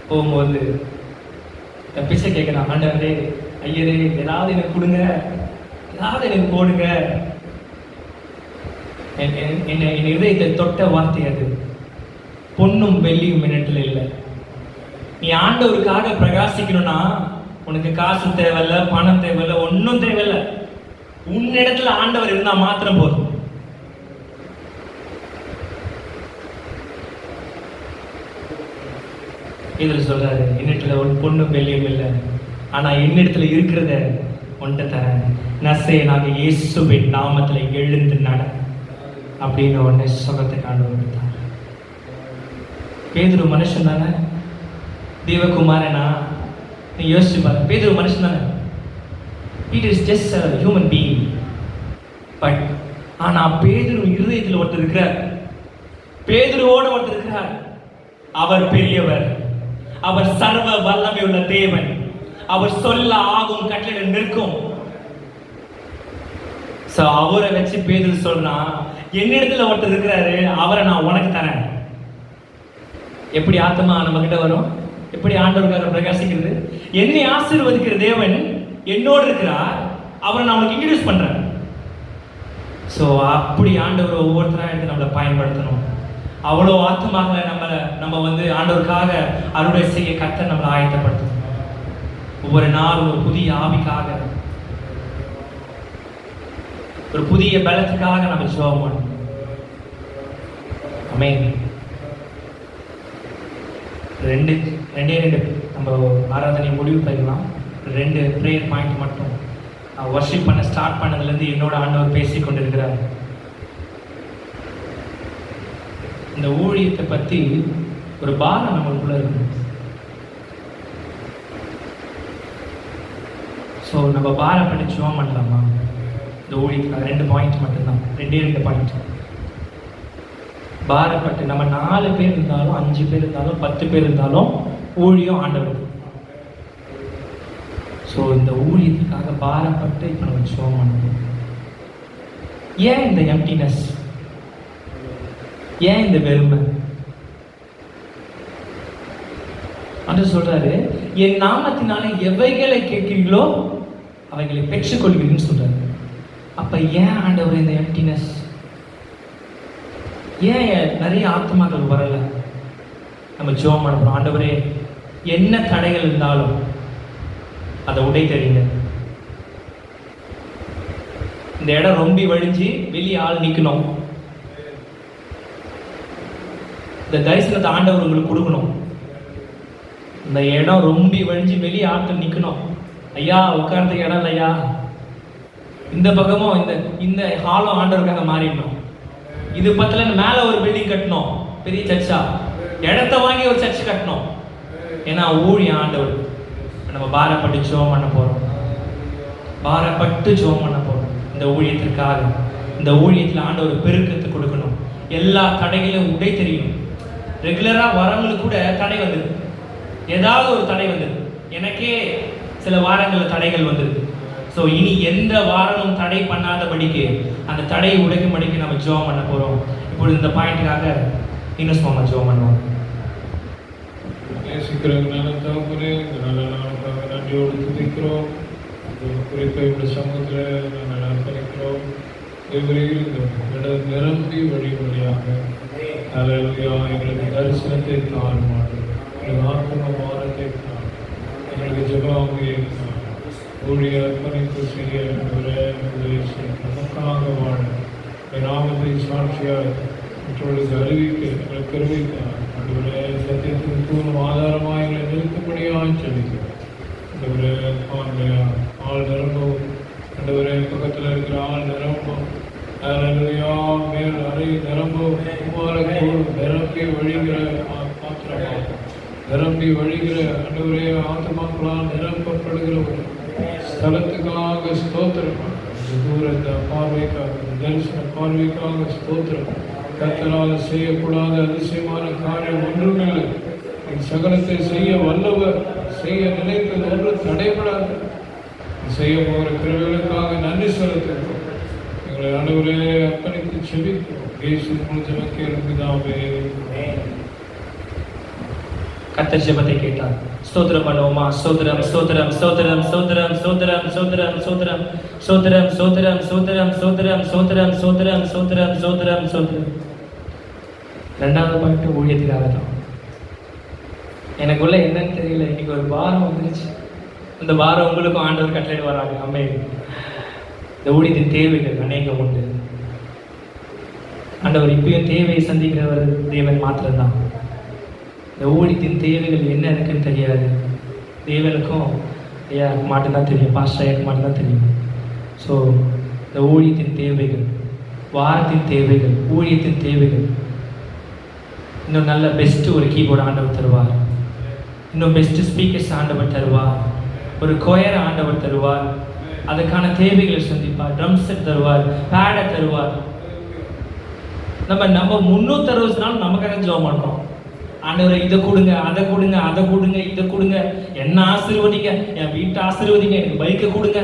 போகும்போது பிச்சை கேட்குறான், ஆண்டவரே ஐயரே ஏதாவது எனக்கு கொடுங்க, ஏதாவது எனக்கு போடுங்க. என் இதயத்தை தொட்ட வார்த்தை அது. பொன்னும் வெள்ளியும் என்னிடத்துல இல்லை. நீ ஆண்டவருக்காக பிரகாசிக்கணும்னா உனக்கு காசு தேவையில்ல, பணம் தேவையில்ல, ஒன்றும் தேவையில்லை. உன்னிடத்துல ஆண்டவர் இருந்தா மாத்திரம் போதும். இதுல சொல்றாரு, என்னிடத்துல ஒரு பொண்ணும் வெள்ளியும் இல்லை, ஆனா என்னிடத்துல இருக்கிறத ஒன்றை தரேன். நசரேயனாகிய இயேசுவின் நாமத்துல எழுந்து நட அப்படின்னு உடனே சுகத்தை ஆண்டவர் கொடுத்தார். பேதுரு மனுஷன் தானே, தேவகுமாரனா? நீ யோசிச்சு பாரு, பேதுரு மனுஷன் தானே. It is just a human being. But ஆனா பேதுரு இருதயத்தில் ஒருத்தர் இருக்கிறார், பேதுருவோட ஒருத்தர் இருக்கிறார். அவர் பெரியவர், அவர் சர்வ வல்லமையுள்ள தேவன், அவர் சொல்ல ஆகும், கட்டளை நிற்கும். சோ அவரை வச்சு பேதுரு சொல்றான், என்னிடத்துல ஒருத்தர் இருக்கிறாரு, அவரை நான் உனக்கு தரேன். எப்படி ஆத்மா நம்ம கிட்ட வரும்? எப்படி ஆண்டவருக்காக பிரகாசிக்கிறது? என்னை ஆசீர்வதிக்கிற தேவன் என்னோடு இருக்கிறார், அவரை நான் உனக்கு இன்ட்ரோடியூஸ் பண்றேன். ஸோ அப்படி ஆண்டவர் ஒவ்வொருத்தராக எடுத்து நம்மளை பயன்படுத்தணும். அவ்வளோ ஆத்மாக்களை நம்ம வந்து ஆண்டவருக்காக அறுவடை செய்ய கர்த்தர் நம்மளை ஆயத்தப்படுத்தணும். ஒவ்வொரு நாளும் ஒரு புதிய ஆவிக்காக, ஒரு புதிய பலத்துக்காக நம்ம ஜெபம் பண்ணணும். ஆமென். ரெண்டு நம்ம ஆராதனை முடிவு பண்ணலாம். 2 ப்ரேயர் பாயிண்ட் மட்டும். வர்ஷிப் பண்ண ஸ்டார்ட் பண்ணதுலேருந்து என்னோட ஆண்டவர் பேசி கொண்டிருக்கிறார். இந்த ஊழியத்தை பற்றி ஒரு பாரம் நம்மளுக்குள்ள இருக்கணும். ஸோ நம்ம பாரப்பட்டு ஜெபம் பண்ணலாமா? இந்த ஊழியத்துக்காக 2 பாயிண்ட் மட்டும்தான், 2 பாயிண்ட். பாரப்பட்டு நம்ம 4 பேர் இருந்தாலும் 5 பேர் இருந்தாலும் 10 பேர் இருந்தாலும் ஊழியம் ஆண்டவர். ஸோ இந்த ஊழியத்துக்காக பாரப்பட்டு இப்போ நம்ம ஜெபம் பண்ணணும். ஏன் இந்த எம்டினஸ்? ஏன் இந்த வெறுமை? என்று சொல்றாரு, என் நாமத்தினால எவைகளை கேட்கிறீங்களோ அவைகளை பெற்றுக்கொள்கிறீங்கன்னு சொல்றாரு. அப்ப ஏன் ஆண்டவர் இந்த எம்டினஸ்? ஏன் நிறைய ஆத்மாக்கள் வரல? நம்ம ஜெபம் பண்ணுறோம், ஆண்டவரே என்ன தடைகள் இருந்தாலும் அதை உடை தெரியுங்க. இந்த இடம் ரொம்ப வழிஞ்சு வெளியே ஆள் நிற்கணும். இந்த தரிசனத்தை ஆண்டவர் உங்களுக்கு கொடுக்கணும். இந்த இடம் ரொம்ப வழிஞ்சு வெளியே ஆட்கள் நிற்கணும். ஐயா உட்கார்றதுக்கு இடம் இல்லையா, இந்த பக்கமும் இந்த ஹாலும் ஆண்டவருக்காக மாறிடணும். இது பத்தல மேலே ஒரு பில்டிங் கட்டணும், பெரிய சர்ச்சா, இடத்த வாங்கி ஒரு சர்ச் கட்டணும். ஏன்னா ஊழியம் ஆண்டவர். நம்ம பாரப்பட்டு ஜெபம் பண்ண போகிறோம், பாரப்பட்டு ஜெபம் பண்ண போகிறோம். இந்த ஊழியத்திற்காக, இந்த ஊழியத்தில் ஆண்டவர் பெருக்கத்தை கொடுக்கணும். எல்லா தடைகளையும் உடை தெரியணும். ரெகுலராக வரவங்களுக்கு கூட தடை வந்துடுது, ஏதாவது ஒரு தடை வந்துடுது. எனக்கே சில வாரங்களில் தடைகள் வந்துடுது. ஸோ இனி எந்த வாரமும் தடை பண்ணாதபடிக்கு அந்த தடையை உடைக்கும்படிக்கு நம்ம ஜெபம் பண்ண போகிறோம். இப்பொழுது இந்த பாயிண்ட்டுக்காக இன்னும் சும்மா ஜெபம் பண்ணுவோம். நேசிக்கிறதுனால தகப்பனே, இந்த நல்ல நாளுக்காக நன்றியோடு துதிக்கிறோம். இந்த குறிப்பை இப்படி சமூகத்தில் நாங்கள் அர்ப்பணிக்கிறோம். இவரையில் இந்த நிரம்பி வழியாக அல்லேலூயா எங்களுக்கு தரிசனத்தை தாழ்மாடு, எங்களுக்கு ஆத்ம வாரத்தை தாழ், எங்களுக்கு ஜெபாமையை தாழ், ஊழிய அர்ப்பணிப்பு செய்ய உதவி செய்ய, நமக்காக வாழ நாமத்தை சாட்சியாக மற்றவர்களுக்கு அறிவிக்க எங்களுக்கு கருவித்தார். அன்றுவரே சத்தியத்தின் பூர்வம் ஆதாரமாக எங்களை நிறுத்தும்படியாக சொல்லிக்கிறோம். அன்றுவரே ஆள் நிரம்பவும், அன்றுவரே பக்கத்தில் இருக்கிற ஆள் நிரம்பும், அல்லேலூயா மேல் அறை நிரம்பவும், நிரம்பி வழிகிற பாத்திரமாக நிரம்பி வழிகிற அன்றுவரே ஆத்மாக்களால் நிரப்பப்படுகிற ஒரு ஸ்தலத்துக்காக ஸ்தோத்திரம். தூரத்தை பார்வைக்காக, தரிசன பார்வைக்காக ஸ்தோத்திரம். கர்த்தரால் செய்யக்கூடாத அதிசயமான காரியம் ஒன்றுமில்லை. சகலத்தை செய்ய வல்லவர், செய்ய நினைத்தது ஒன்று தடைபடாது. செய்ய போகிற கிருபைகளுக்காக நன்றி செலுத்துகிறோம். எங்களை ஆண்டவரே அர்ப்பணித்து செபிக்கிறோம். இயேசு மூலமாக கேளுங்கதாவே. கர்த்தர் ஜெபத்தை கேட்டார். ஸ்தோத்திரம் பண்ணுவோமா? ஸ்தோத்திரம் ஸ்தோத்திரம் ஸ்தோத்திரம் ஸ்தோத்திரம் ஸ்தோத்திரம் ஸ்தோத்திரம் ஸ்தோத்திரம் ஸ்தோத்திரம் ஸ்தோத்திரம் ஸ்தோத்திரம் ஸ்தோத்திரம் ஸ்தோத்திரம் ஸ்தோத்திரம் ஸ்தோத்திரம் ஸ்தோத்திரம் ஸ்தோத்திரம். 2வது பாயிண்ட் ஊழியத்துக்காக தான். எனக்குள்ள என்னன்னு தெரியல, இன்னைக்கு ஒரு வாரம் வந்துருச்சு. அந்த வாரம் உங்களுக்கும் ஆண்டவர் கட்டளையிட்டு வராங்க. அம்மே, இந்த ஊழியத்தின் தேவைகள் அநேகம் உண்டு. ஆண்டவர் இப்பயும் தேவையை சந்திக்கிறவர் தேவன் மாத்திரம்தான். இந்த ஊழியத்தின் தேவைகள் என்ன இருக்குன்னு தெரியாது. தேவனுக்கும் ஐயா மட்டும்தான் தெரியும், பாஸ்டர் ஐயாக்கு மட்டும்தான் தெரியும். ஸோ இந்த ஊழியத்தின் தேவைகள், வாரத்தின் தேவைகள், ஊழியத்தின் தேவைகள், இன்னும் நல்ல பெஸ்ட்டு ஒரு கீபோர்டு ஆண்டவர் தருவார், இன்னும் பெஸ்ட்டு ஸ்பீக்கர்ஸ் ஆண்டவர் தருவார், ஒரு கொயர் ஆண்டவர் தருவார், அதுக்கான தேவைகளை சந்திப்பார், ட்ரம் செட் தருவார், பேடை தருவார். நம்ம 360 நாள் நமக்காக ஜெபம் பண்ணுறோம். ஆண்டவரை இதை கொடுங்க, அதை கொடுங்க, அதை கொடுங்க, இதை கொடுங்க, என்ன ஆசீர்வதிங்க, என் வீட்டை ஆசீர்வதிங்க, எனக்கு பைக்கை கொடுங்க.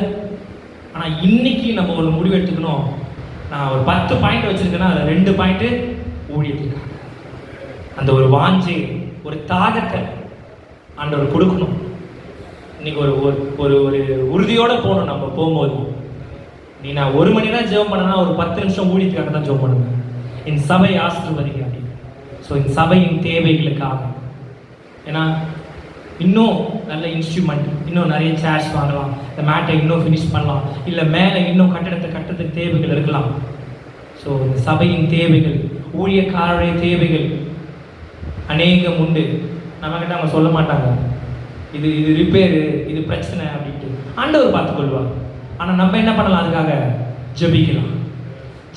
ஆனால் இன்னைக்கு நம்ம ஒரு முடிவு எடுத்துக்கணும். நான் ஒரு 10 பாயிண்ட் வச்சுருக்கேன்னா அதில் 2 பாயிண்ட்டு ஊழியத்துக்காக. அந்த ஒரு வாஞ்சை, ஒரு தாகத்தை ஆண்டவர் கொடுக்கணும். இன்னைக்கு ஒரு ஒரு ஒரு உறுதியோடு போகணும். நம்ம போகும்போது நான் 1 மணி நேரம் ஜெபம் பண்ணனா ஒரு 10 நிமிஷம் ஊழியத்துக்காக தான் ஜெபம் பண்ணுவேன். என் சபை ஆசீர்வதிங்க அப்படின்னு. ஸோ இந்த சபையின் தேவைகளுக்காக. ஏன்னா இன்னும் நல்ல இன்ஸ்ட்ருமெண்ட், இன்னும் நிறைய சேர்ஸ் வாங்கலாம், இந்த மேட்டை இன்னும் ஃபினிஷ் பண்ணலாம், இல்லை மேலே இன்னும் கட்டடத்துக்கு தேவைகள் இருக்கலாம். ஸோ இந்த சபையின் தேவைகள், ஊழியக்காரருடைய தேவைகள் அநேகம் உண்டு. நம்மக்கிட்ட அவங்க சொல்ல மாட்டாங்க, இது ரிப்பேரு, இது பிரச்சனை அப்படின்ட்டு. ஆண்டவர் பார்த்துக்கொள்வார். ஆனால் நம்ம என்ன பண்ணலாம்? அதுக்காக ஜெபிக்கலாம்.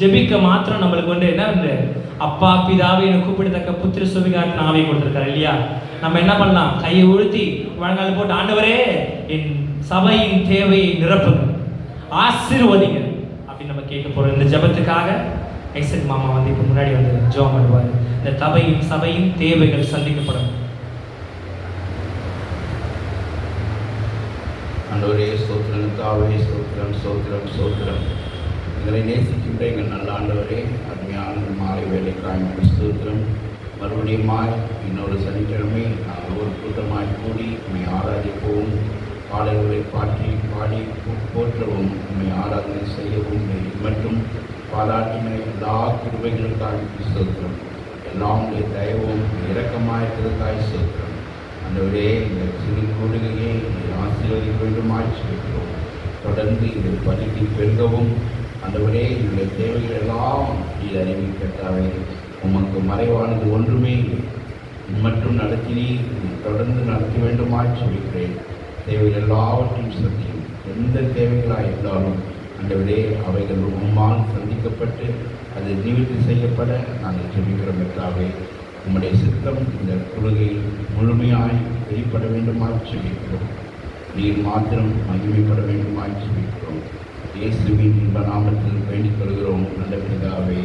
ஜெபிக்க மாத்திரம் நம்மளுக்கு என்ன அப்பா பிதாவை என்னை கூப்பிடத்தக்க புத்திர சுவிகாரத்தின் ஆவியை கொடுத்துருக்காரு இல்லையா? நம்ம என்ன பண்ணலாம்? கையை உழுத்தி வழங்கால போட்டு, ஆண்டவரே என் சபையின் தேவையை நிரப்புங்க, ஆசீர்வதிங்க அப்படின்னு நம்ம கேட்க போறோம். இந்த ஜெபத்துக்காக ஐசக் மாமா வந்து இப்போ முன்னாடி வந்து ஜெபம் பண்ணுவார். இந்த சபையின் தேவைகள் சந்திக்கப்படும். ஆண்டவரே ஸ்தோத்திரம், தாவே ஸ்தோத்திரம், ஸ்தோத்திரம், ஸ்தோத்திரம். எங்களை நேசிக்கின்ற எங்கள் நல்ல ஆண்டவரே, அருமையான மாலை வேலைக்காக ஸ்தோத்திரம். மறுபடியும் இன்னொரு சனிக்கிழமை நாங்கள் ஒரு கூட்டமாய் கூடி உண்மை ஆராதிக்கவும், பாடல்களை பாடி போற்றவும், உண்மை ஆராதனை செய்யவும் மற்றும் பாராட்டின எல்லா கிருபைகளுக்காக ஸ்தோத்திரம். எல்லாம் தயவும் இரக்கமாயிருக்கிறதுக்காய் ஸ்தோத்திரம். ஆண்டவரே, இந்த சிறு கூடுகையை ஆசீர்வதிக்க வேண்டும் ஆட்சிக்கிறோம். தொடர்ந்து இந்த பணிக்கு பெருகவும் ஆண்டவரே, எங்களுடைய தேவைகள் எல்லாம் நீர் அறிவிக்கட்டாவே. உமக்கு மறைவானது ஒன்றுமே இல்லை. மற்றும் நடத்தினே தொடர்ந்து நடத்த வேண்டும் ஆட்சிக்கிறேன். தேவைகள் எல்லாவற்றையும் சந்தியும். எந்த தேவைகளாக இருந்தாலும் ஆண்டவரே, அவைகள் உம்மால் சந்திக்கப்பட்டு அது நிவர்த்தி செய்யப்பட நாங்கள் ஜெபிக்கிறோம். என்றாவே உம்முடைய சித்தம் இந்த கொள்கையில் முழுமையாய் வெளிப்பட வேண்டுமாய் ஜெபிக்கிறோம். நீர் மாத்திரம் மகிமைப்பட வேண்டுமாய் ஜெபிக்கிறோம். இயேசுவின் இன்ப நாமத்தில் வேண்டிக் கொள்கிறோம் நல்ல பிதாவே.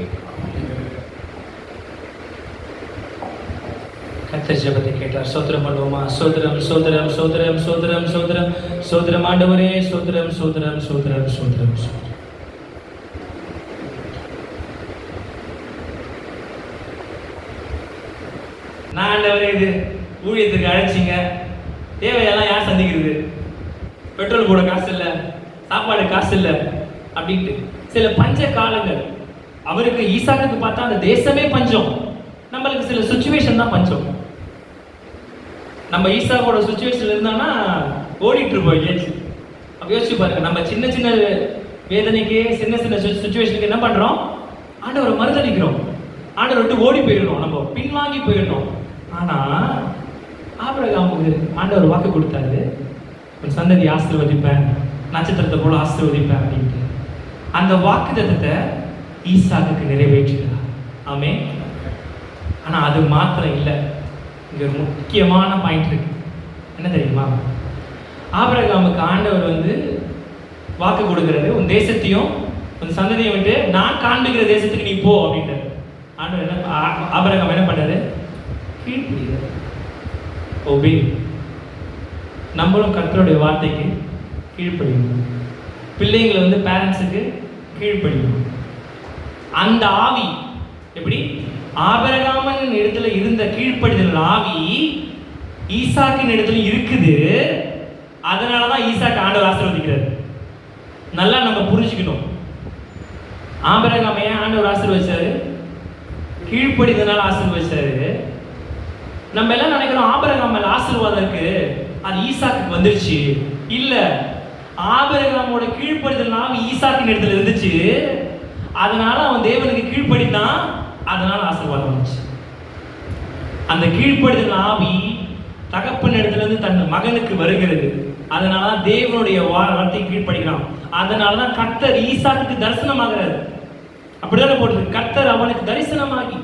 கர்த்தர் ஜெபத்தை கேட்டார். ஸ்தோத்திரம் பண்ணுவோமா? ஸ்தோத்திரம், ஸ்தோத்திரம், ஸ்தோத்திரம், ஸ்தோத்திரம், ஸ்தோத்திரம், ஸ்தோத்திரம் ஆண்டவரே, ஸ்தோத்திரம், ஸ்தோத்திரம், ஸ்தோத்திரம், ஸ்தோத்திரம். நான் ஆண்டவரே இது ஊழியத்துக்கு அழைச்சிங்க, தேவையெல்லாம் யார் சந்திக்கிறது? பெட்ரோல் போட காசு இல்லை, சாப்பாடு காசு இல்லை அப்படின்ட்டு சில பஞ்ச காலங்கள். அவருக்கு ஈசாக்குக்கு பார்த்தா அந்த தேசமே பஞ்சம். நம்மளுக்கு சில சுச்சுவேஷன் தான் பஞ்சம். நம்ம ஈசாவோட சுச்சுவேஷன்ல இருந்தானா ஓடிட்டு இருப்போம் எங்கேயாச்சு. அப்போ யோசிச்சு பாருங்க, நம்ம சின்ன சின்ன வேதனைக்கு சின்ன சின்ன சுச்சுவேஷனுக்கு என்ன பண்றோம்? ஆண்டவரை மறுதளிக்கிறோம், ஆண்டவரை விட்டு ஓடி போயிடணும், நம்ம பின்வாங்கி போயிடணும். ஆனா ஆபிரகாமுக்கு ஆண்டவர் வாக்கு கொடுத்தாரு, உன் சந்ததி ஆசீர்வதிப்பேன், நட்சத்திரத்தை போல ஆசீர்வதிப்பேன் அப்படின்ட்டு. அந்த வாக்கு தத்தத்தை ஈசாக்குக்கு நிறைவேற்றினார். ஆமே. ஆனா அது மாத்திரம் இல்லை, இங்க ஒரு முக்கியமான பாயிண்ட் இருக்கு. என்ன தெரியுமா? ஆபிரகாமுக்கு ஆண்டவர் வந்து வாக்கு கொடுக்கிறது, உன் தேசத்தையும் உன் சந்ததியை விட்டு நான் காண்பிக்கிற தேசத்துக்கு நீ போ அப்படின்ட்டு. ஆண்டவர் என்ன, ஆபிரகாம் என்ன பண்ணாரு? கீழ்ப்படிகிறார். ஓபே. நம்மளும் கர்த்தருடைய வார்த்தைக்கு கீழ்ப்படியணும். பிள்ளைங்களை வந்து பேரண்ட்ஸுக்கு கீழ்ப்படியணும். அந்த ஆவி எப்படி ஆபிரகாமின் இடத்துல இருந்த கீழ்ப்படிதல் ஆவி ஈசாக்கின் இடத்துல இருக்குது. அதனாலதான் ஈசாக்கு ஆண்டவர் ஆசீர்வதிக்கிறார். நல்லா நம்ம புரிஞ்சுக்கணும். ஆபிரகாமை ஆண்டவர் ஆசீர்வதிச்சாரு, கீழ்ப்படிதனால ஆசீர்வதிச்சாரு. நம்ம எல்லாம் நினைக்கிறோம் ஆபிரகாம் மேல ஆசீர்வாதம் இருக்கு, அது ஈசாக்கு வந்துருச்சு. இல்ல, ஆபிரகாமோட கீழ்ப்படிதல் ஆவி ஈசாக்கின் இடத்துல இருந்துச்சு. அதனால அவன் தேவனுக்கு கீழ்ப்படித்தான், அதனால ஆசீர்வாதம் வந்துச்சு. அந்த கீழ்ப்படுதல் ஆவி தகப்பன் இடத்துல இருந்து தன் மகனுக்கு வருகிறது. அதனால தேவனுடைய வார்த்தையை கீழ்ப்படுகிறான். அதனாலதான் கர்த்தர் ஈசாக்குக்கு தரிசனமாகிறார். அப்படிதானே போட்டிருக்கு, கர்த்தர் அவனுக்கு தரிசனமாகி,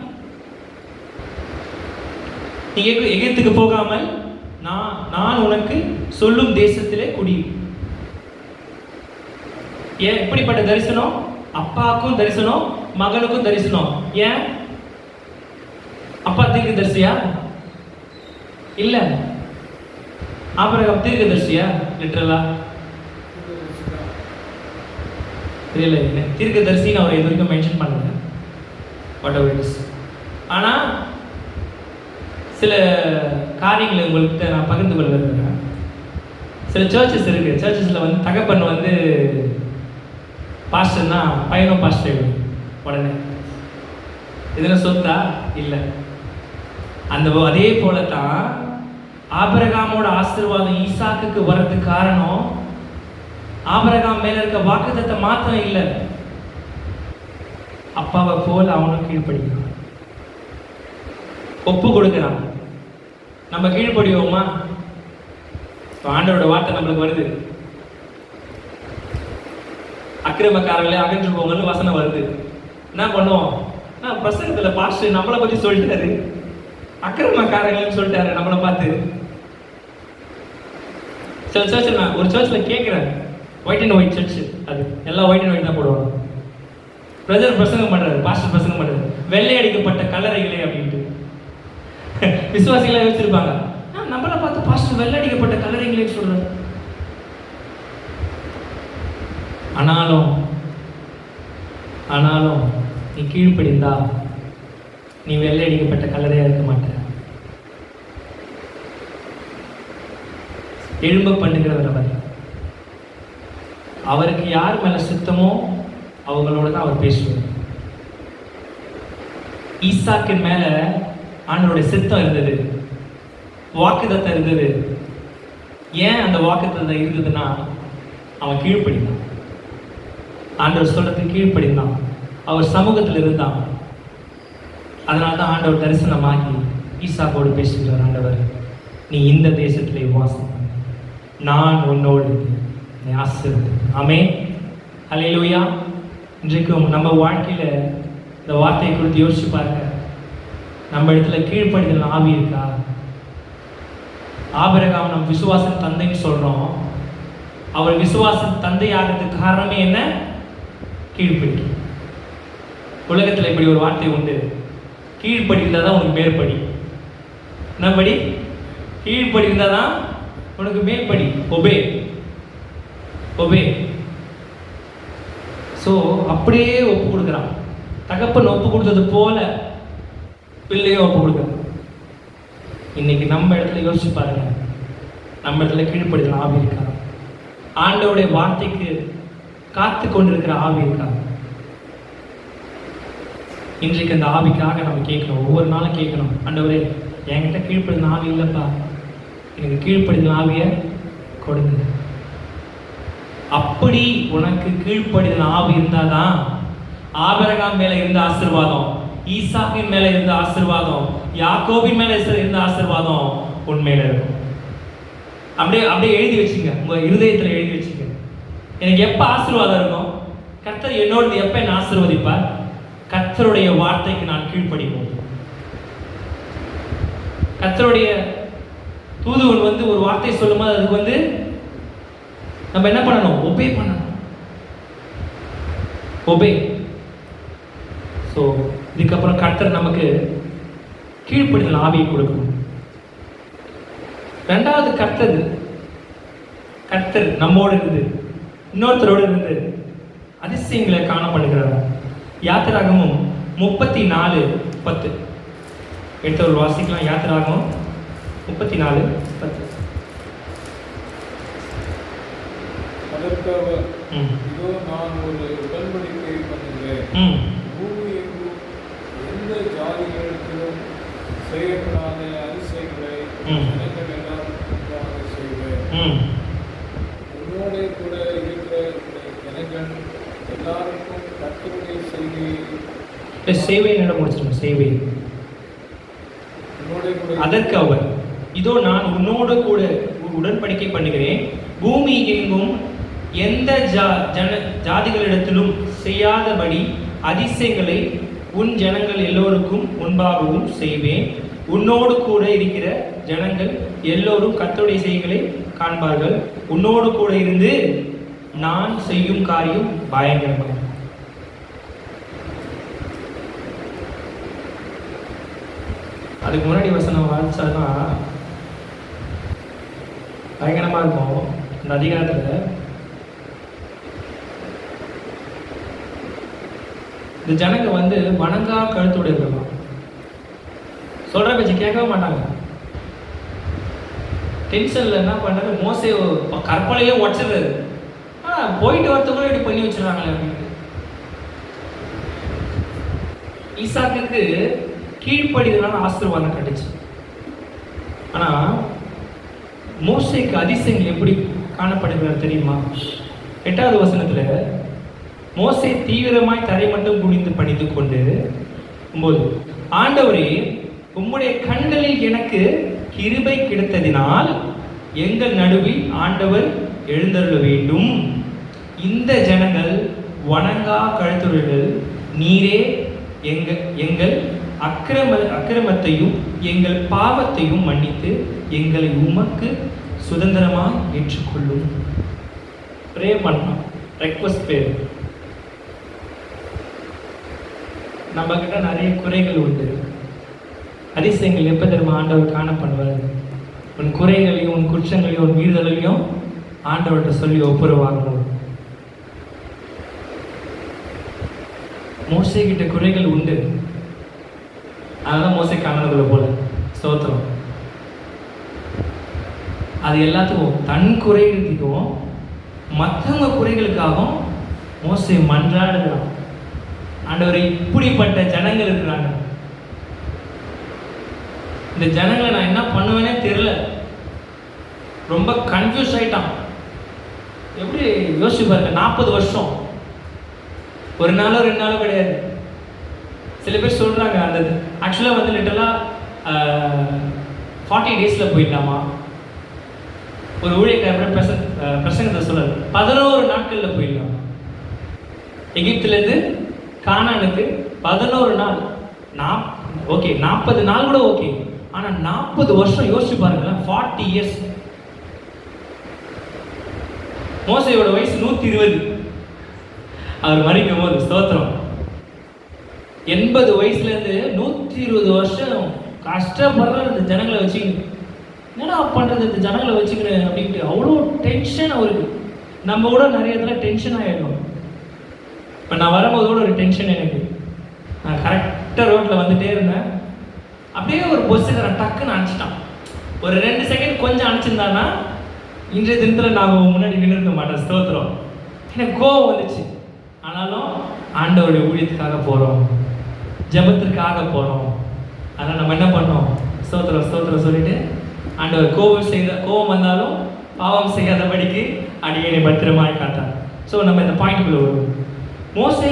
நீ எகிப்துக்கு போகாமல் நான் உனக்கு சொல்லும் தேசத்திலே குடி. ஏன் எப்படிப்பட்ட தரிசனம்? அப்பாவுக்கும் தரிசனம், மகனுக்கும் தரிசனம். ஏன்? அப்பா தீர்க்கதரிசியா? இல்ல. ஆபிரகாம் தீர்க்கதரிசியா? லிட்டரலா தெரியல. தீர்க்கதரிசின்னு அவர் இது வரைக்கும் மென்ஷன் பண்ணல. What ever it is. ஆனா சில காரியங்களை உங்களுக்கு நான் பகிர்ந்து கொள்ள விரும்புகிறேன். சில சர்ச்சஸ் இருக்கு. சர்ச்சஸ்ல வந்து தகப்பன் வந்து பாஸ்டர்னா பையனும் பாஸ்டர் உடனே இதில் சொத்தா இல்லை. அதே போல தான் ஆபிரகாமோட ஆசீர்வாதம் ஈசாக்குக்கு வர்றதுக்கு காரணம் ஆபிரகாம் மேல இருக்க வாக்குத்தத்தை மாத்திரம் இல்லை, அப்பாவை போல் அவனும் கீழ்ப்படிக்கிறான், ஒப்பு கொடுக்கிறான். நம்ம கீழ்ப்படிவோமா? ஆண்டவரோட வார்த்தை நம்மளுக்கு வருது, அக்கிரமக்காரர்களே அகன்று போங்கன்னு வசனம் வருது. என்ன பண்ணுவோம்? பிரசங்கத்துல பாஸ்டர் நம்மளை பத்தி சொல்லிட்டாரு, அக்கிரமக்காரர்கள்னு சொல்லிட்டாரு நம்மளை பார்த்து. சில சர்ச்சில் நான் ஒரு சர்ச்சில் கேட்குறேன், ஒயிட் அண்ட் ஒயிட் சர்ச்சு, அது எல்லாம் ஒயிட் அண்ட் ஒயிட் தான் போடுவாங்க. பிரதர் பிரசங்கம் பண்ணுறாரு, பாஸ்டர் பிரசங்கம் பண்ணுறாரு, வெள்ளை அடிக்கப்பட்ட கல்லறைகளே அப்படின்ட்டு. விசுவாசிகளை யோசிச்சிருப்பாங்க, நம்மளை பார்த்து பாஸ்டர் வெள்ளை அடிக்கப்பட்ட கல்லறைகளே சொல்கிறார். ஆனாலும் நீ கீழ்ப்படிந்தா நீ வெள்ளை அடிக்கப்பட்ட கல்லறையா இருக்க மாட்ட. எழும்ப பண்ணுகிறவர் அவர். அவருக்கு யார் மேல சித்தமோ அவங்களோட தான் அவர் பேசுவார். ஈசாக்கின் மேல ஆண்டவருடைய சித்தம் இருந்தது, வாக்குத்தத்தம் இருந்தது. ஏன் அந்த வாக்குத்தத்தம் இருந்ததுன்னா அவன் கீழ்ப்படிந்தான், ஆண்டவர் சொல்றதுக்கு கீழ்ப்படிந்தான், அவர் சமூகத்தில் இருந்தான். அதனால தான் ஆண்டவர் தரிசனமாகி ஈசாக்கோடு பேசுகிறார். ஆண்டவர், நீ இந்த தேசத்திலே வாசம், நான் உன்னோடு நீ ஆசீர்வதி. ஆமென், ஹல்லேலூயா. இன்றைக்கும் நம்ம வாழ்க்கையில இந்த வார்த்தையை குறித்து யோசிச்சு பாருங்க. நம்ம இடத்துல கீழ்ப்படிதல் ஆவி இருக்கா? ஆபிரகாம் நம் விசுவாச தந்தைன்னு சொல்றோம். அவர் விசுவாச தந்தை ஆகிறதுக்கு காரணமே என்ன? கீழ்ப்படி. உலகத்தில் இப்படி ஒரு வார்த்தை உண்டு, கீழ்ப்படி இருந்தால் தான் உனக்கு மேற்படி. என்னபடி? கீழ்ப்படி இருந்தால் தான் உனக்கு மேற்படி. Obey obey. ஸோ அப்படியே ஒப்பு கொடுக்குறான். தகப்பன் ஒப்பு கொடுத்தது போல பிள்ளையும் ஒப்பு கொடுக்குறான். இன்னைக்கு நம்ம இடத்துல யோசிச்சு பாருங்க, நம்ம இடத்துல கீழ்ப்படுதல் ஆவி இருக்கா? ஆண்டவருடைய வார்த்தைக்கு காத்து கொண்டிருக்கிற ஆவி இருக்கா? இன்றைக்கு அந்த ஆவிக்காக நம்ம கேட்கணும், ஒவ்வொரு நாளும் கேட்கணும். ஆண்டவரே, என்கிட்ட கீழ்ப்படுதல் ஆவி இல்லைப்பா, எனக்கு கீழ்ப்படுதல் ஆவியை கொடுங்க. அப்படி உனக்கு கீழ்ப்படுதல் ஆவி இருந்தாதான் ஆபிரகாம் மேல இருந்த ஆசீர்வாதம், ஈசாக்கின் மேல இருந்த ஆசீர்வாதம், யாக்கோபின் மேல இருந்த ஆசீர்வாதம் உண்மையில இருக்கும். அப்படியே அப்படியே எழுதி வச்சுங்க, உங்க இருதயத்துல எழுதி வச்சுங்க. எனக்கு எப்ப ஆசீர்வாதம் இருக்கும்? கர்த்தர் என்னோடு எப்ப என்ன ஆசீர்வதிப்பார்? கர்த்தருடைய வார்த்தைக்கு நான் கீழ்ப்படிப்போம். கர்த்தருடைய தூதுவன் வந்து ஒரு வார்த்தை சொல்லும்போது அதுக்கு வந்து நம்ம என்ன பண்ணணும்? ஒபே பண்ணணும். ஒபே. ஸோ இதுக்கப்புறம் கர்த்தர் நமக்கு கீழ்ப்படிதல் ஆவியை கொடுக்கணும். ரெண்டாவது, கர்த்தர் நம்மோடு இருந்து இன்னொருத்தரோடு இருந்து அதிசயங்களை காண பண்ணுகிறார். யாத்திராகமும் 34:10 எடுத்தவர் வாசிக்கலாம். யாத்திராகமும் 34:10. அதற்கு அவர், இதோ நான் ஒரு உடன்படிக்கை பண்ணுகிறேன், பூமி எங்கும் எந்த ஜாதிகளிடத்திலும் செய்யப்படாத அதிசயங்களை ஜனங்கள் எல்லாருக்கும் செய்வேன். உன்னோட கூட இருக்கிற ஜனங்கள் எல்லாருக்கும் கர்த்தருடைய சேவை நட முடிச்சிடும். சேவை. அதற்கு அவர், இதோ நான் உன்னோடு கூட உடன்படிக்கை பண்ணுகிறேன், பூமி எங்கும் எந்த ஜாதிகளிடத்திலும் செய்யாதபடி அதிசயங்களை உன் ஜனங்கள் எல்லோருக்கும் முன்பாகவும் செய்வேன். உன்னோடு கூட இருக்கிற ஜனங்கள் எல்லோரும் கர்த்தருடைய செய்கைகளை காண்பார்கள். உன்னோடு கூட இருந்து நான் செய்யும் காரியம் பயங்கரமாக. அதுக்கு முன்னாடி வசனம் வாசிச்சானா பயங்கரமா இருக்கும். இந்த அதிகாரத்துல இந்த ஜனங்க வந்து வணங்கா கழுத்தோடு இருக்கலாம், சொல்ற பேச்சு கேட்கவே மாட்டாங்க. டென்ஷன்ல என்ன பண்ணாரு, மோசே கற்பலையே உடச்சிடுறாரு. போயிட்டு வரத்துக்குள்ள இப்படி பண்ணி வச்சிடறாங்களே அப்படின்னு. ஈசாக்குக்கு கீழ்ப்படிதலான ஆசீர்வாதம் கிடைச்சு. ஆனா மோசேக்கு அதிசயங்கள் எப்படி காணப்படுகிறது தெரியுமா? 8வது வசனத்துல மோசே தீவிரமாய் தரை மட்டும் குனிந்து பணிந்து கொண்டு போது, ஆண்டவரே, உம்முடைய கண்களில் எனக்கு கிருபை கிடைத்ததினால் எங்கள் நடுவில் ஆண்டவர் எழுந்தருள வேண்டும். இந்த ஜனங்கள் வணங்கா கழுத்துறைகள், நீரே எங்கள் அக்கிரமத்தையும் எங்கள் பாவத்தையும் மன்னித்து எங்களை உமக்கு சுதந்திரமாக ஏற்றுக்கொள்ளும். ப்ரே பண்ணலாம், ரெக்வஸ்ட் பேர். நம்ம கிட்ட நிறைய குறைகள் உண்டு. அதிசயங்கள் எப்போ தெரியுமா ஆண்டவர் காண பண்ணுவார்? உன் குறைகளையும் உன் குற்றங்களையும் உன் மீறுதலையும் ஆண்டவர்கிட்ட சொல்லி ஒப்புரவாகணும். மோசே கிட்ட குறைகள் உண்டு, அதனால மோசே காணதுல போல ஸ்தோத்திரம். அது எல்லாத்துக்கும் தன் குறைகளுக்கும் மற்றவங்க குறைகளுக்காகவும் மோசே மன்றாடுகிறான். ஆண்டவரை, இப்படிப்பட்ட ஜனங்கள் இருக்கிறாங்க, இந்த ஜனங்களை நான் என்ன பண்ணுவேனே தெரியல, ரொம்ப கன்ஃபியூஸ் ஆயிட்டான். எப்படி யோசிச்சு பாருங்க, 40 வருஷம், ஒரு நாளோ 2 நாளோ கிடையாது. சில பேர் சொல்றாங்க அந்த ஆக்சுவலாக வந்து லிட்டரலாக 40 டேஸில் போயிடலாமா. ஒரு ஊழியக்காரர் பிரசங்கத்தை சொல்றாரு, 11 நாட்களில் போயிடலாம். எகிப்துலேருந்து கானானுக்கு 11 நாள். ஓகே, 40 நாள் கூட ஓகே, ஆனால் 40 வருஷம் யோசிச்சு பாருங்களேன், 40 இயர்ஸ். மோசையோட வயசு 120. அவர் மறிக்கும் போது ஸ்தோத்திரம் 80 வயசுலேருந்து 120 வருஷம் கஷ்டப்படுற இந்த ஜனங்களை வச்சுக்கணும். என்னடா பண்ணுறது இந்த ஜனங்களை வச்சுக்கிறேன் அப்படின்ட்டு அவ்வளோ டென்ஷன் அவருக்கு. நம்ம கூட நிறைய இதில் டென்ஷன் ஆகிடும். இப்போ நான் வரும்போது கூட ஒரு டென்ஷன் எனக்கு. நான் கரெக்டாக ரோட்டில் வந்துட்டே இருந்தேன், அப்படியே ஒரு பஸ்ஸுக்காரன் டக்குன்னு அனுப்பிச்சிட்டான். ஒரு 2 செகண்ட் கொஞ்சம் அனுப்பிச்சிருந்தான்னா இன்றைய தினத்தில் நான் முன்னாடி நின்றுருக்க மாட்டேன். ஸ்தோத்திரம். எனக்கு கோவம் வந்துச்சு. ஆனாலும் ஆண்டவருடைய ஊழியத்துக்காக போகிறோம், ஜெபத்திற்காக போகிறோம். அதனால் நம்ம என்ன பண்ணோம்? ஸ்தோத்திரம் ஸ்தோத்திரம் சொல்லிட்டு ஆண்டவர் கோபம் வந்தாலும் பாவம் செய்யாதபடிக்கு அடியனை பத்திரமாய் காத்தார். ஸோ நம்ம இந்த பாயிண்ட்குள்ள வருவோம். மோசே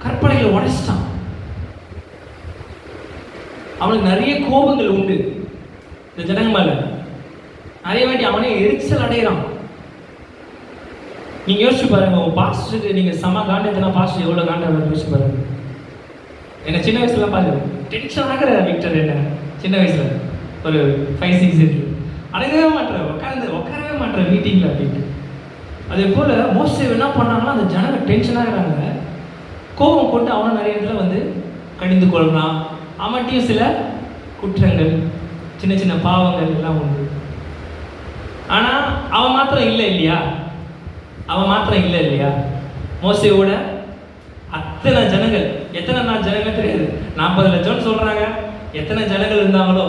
கற்பனைகளை உடைச்சிட்டான். அவனுக்கு நிறைய கோபங்கள் உண்டு இந்த ஜனங்க மேல. நிறைய வாட்டி அவனே எரிச்சல் அடைகிறான். நீங்க யோசிச்சு பாருங்க, உங்க பாஸ்டருக்கு நீங்க சம காண்டா பாஸ்டர் எவ்வளவு காண்டா யோசிச்சு பாருங்க. என்ன சின்ன வயசுல பாருங்க டென்ஷன் ஆகிற விக்டர், என்ன சின்ன வயசுல ஒரு 5-6 இயர்ஸ் அடங்கவே மாட்டேன், உட்காரவே மாட்டேன் மீட்டிங்ல அப்படின்ட்டு. அதே போல மோசே என்ன பண்ணாங்கன்னா அந்த ஜனங்க டென்ஷன் ஆகிறாங்க, கோபம் கொண்டு அவனும் நிறைய இடத்துல வந்து கடிந்து கொள்றான். அவன்கிட்டையும் சில குற்றங்கள், சின்ன சின்ன பாவங்கள் எல்லாம் உண்டு. ஆனால் அவன் மாத்திரம் இல்லை இல்லையா, அவன் மாத்திரம் இல்லை இல்லையா. மோசையோட அத்தனை ஜனங்கள், எத்தனை ஜனங்கள் தெரியாது, 40 லட்சம்னு சொல்றாங்க. எத்தனை ஜனங்கள் இருந்தாங்களோ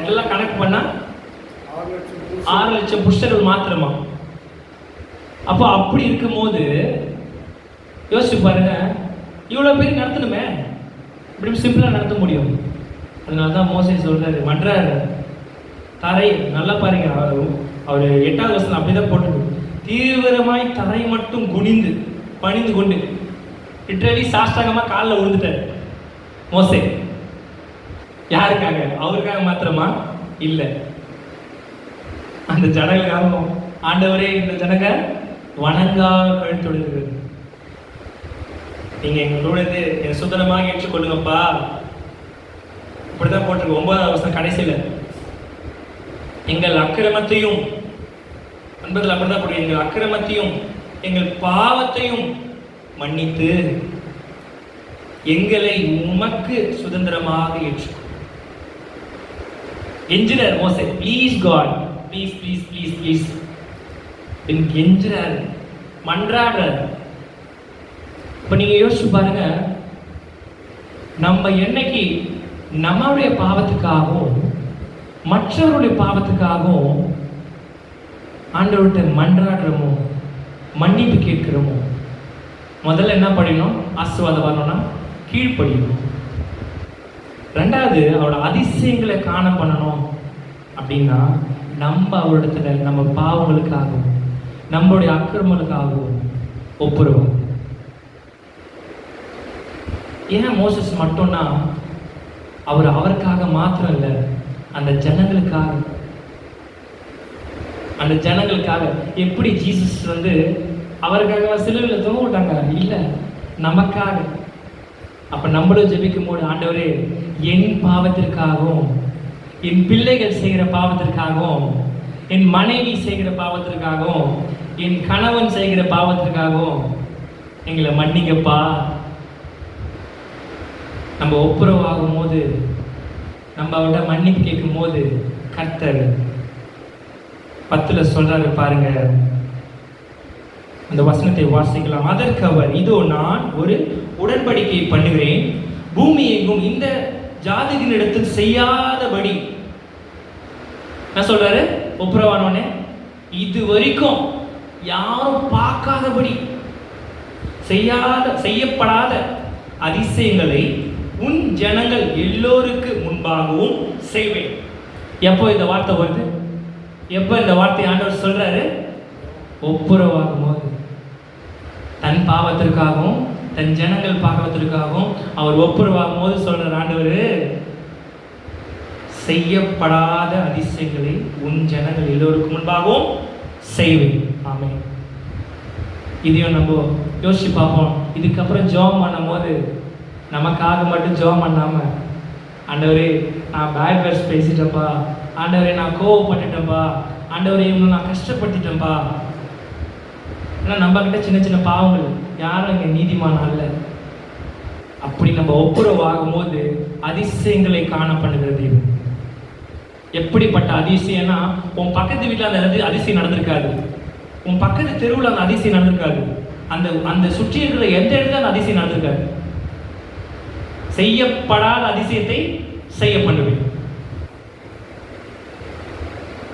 இதெல்லாம் கணக்கு பண்ணா 6 லட்சம் புருஷர்கள் மாத்திரமா. அப்போ அப்படி இருக்கும் போது யோசிச்சு பாருங்க, இவ்வளோ பேர் நடத்தணுமே, இப்படி சிம்பிளாக நடத்த முடியும். அதனால தான் மோசே சொல்றாரு, மன்றாரு தரை நல்லா பாருங்க. அவர் 8வது வருஷம் அப்படிதான் போட்டுருக்கு, தீவிரமாய் தரை மட்டும் குனிந்து பணிந்து கொண்டு லிட்டரலி சாஷ்டாகமாக காலில் விழுந்துட்டார் மோசே. யாருக்காக? அவருக்காக மாத்திரமா இல்லை, அந்த ஜனங்களுக்காகவும். ஆண்டவரே, இந்த ஜனங்க வணங்கா கழுத்தொழுகிறது, நீங்க எங்களோட என் சுதனமாக ஏற்றுக்கொள்ளுங்கப்பா. இப்படிதான் போட்டிருக்கு 9வது வருஷம் கடைசியில். எங்கள் அக்கிரமத்தையும், அன்பதில் அப்படிதான் போட்டு, எங்கள் அக்கிரமத்தையும் எங்கள் பாவத்தையும் மன்னித்து எங்களை உமக்கு சுதந்திரமாக ஏற்றுக்கொள். கெஞ்சுறார் மோசே, please God, please please please please கெஞ்சுறாரு, மன்றாடுறாரு. இப்போ நீங்கள் யோசிச்சு பாருங்க, நம்ம என்னைக்கு நம்மளுடைய பாவத்துக்காகவும் மற்றவருடைய பாவத்துக்காகவும் ஆண்டவர்கிட்ட மன்றாடுறோமோ, மன்னிப்பு கேட்கிறோமோ, முதல்ல என்ன படிக்கணும்? ஆசீர்வாதம் வரணும்னா கீழ்ப்படியணும். 2வது அவரோட அதிசயங்களை காண பண்ணணும் அப்படின்னா நம்ம அவரிடத்துல நம்ம பாவங்களுக்காகவும் நம்மளுடைய அக்கிரமங்களுக்காகவும் ஒப்புருவோம். ஏன் மோசஸ் மட்டும்னா அவருக்காக மாத்திரம் இல்லை, அந்த ஜனங்களுக்காக. எப்படி ஜீசஸ் வந்து அவருக்காக சிலுவையில் தொங்க விட்டாங்க? இல்லை, நமக்காக. அப்ப நம்மளும் ஜெபிக்கும் போது, ஆண்டவரே என் பாவத்திற்காகவும், என் பிள்ளைகள் செய்கிற பாவத்திற்காகவும், என் மனைவி செய்கிற பாவத்திற்காகவும், என் கணவன் செய்கிற பாவத்திற்காகவும் எங்களை மன்னிங்கப்பா. நம்ம ஒப்புரவாகும் போது, நம்ம அவர்கிட்ட மன்னிப்பு கேட்கும் போது, கர்த்தர் 10 சொல்றாரு பாருங்க, அந்த வசனத்தை வாசிக்கலாம். அதற்கு அவர், இதோ நான் ஒரு உடன்படிக்கை பண்ணுகிறேன், பூமி எங்கும் இந்த ஜாதிகளிடத்தில் செய்யாதபடி. என்ன சொல்றாரு? ஒப்புரவானவனே, இது வரைக்கும் யாரும் பார்க்காதபடி செய்யப்படாத அதிசயங்களை உன் ஜனங்கள் எல்லோருக்கு முன்பாகவும் செய்வேன். எப்போ இந்த வார்த்தை வருது? எப்போ இந்த வார்த்தை ஆண்டவர் சொல்றாரு? ஒப்புரவாகும் போது. தன் பாவத்திற்காகவும் தன் ஜனங்கள் பாவத்திற்காகவும் அவர் ஒப்புரவாகும் போது சொல்றார் ஆண்டவர், செய்யப்படாத அதிசயங்களை உன் ஜனங்கள் எல்லோருக்கும் முன்பாகவும் செய்வேன். ஆமென். இதையும் நம்ம யோசிச்சு பார்ப்போம். இதுக்கப்புறம் ஜெபம் பண்ணும் போது நமக்காக மட்டும் ஜெபம் பண்ணாம, ஆண்டவரே நான் பேட் வேர்ட்ஸ் பேசிட்டேன்ப்பா, ஆண்டவரே நான் கோவப்பட்டுட்டேன்ப்பா, ஆண்டவரே இவங்க நான் கஷ்டப்பட்டுட்டேன்ப்பா. ஏன்னா நம்ம கிட்ட சின்ன சின்ன பாவங்கள், யாரும் இங்கே நீதிமான் அல்ல. அப்படி நம்ம ஒப்புரவாகும் போது அதிசயங்களை காண பண்ணுகிறது. எப்படிப்பட்ட அதிசயம்னா, உன் பக்கத்து வீட்டில் அந்த அதிசயம் நடந்திருக்காது, உன் பக்கத்து தெருவில் அந்த அதிசயம் நடந்திருக்காது, அந்த சுற்றி இருக்கிற எந்த இடத்துல அந்த அதிசயம் நடந்திருக்காது. செய்யப்படாத அதிசயத்தை செய்ய பண்ணுவேன்.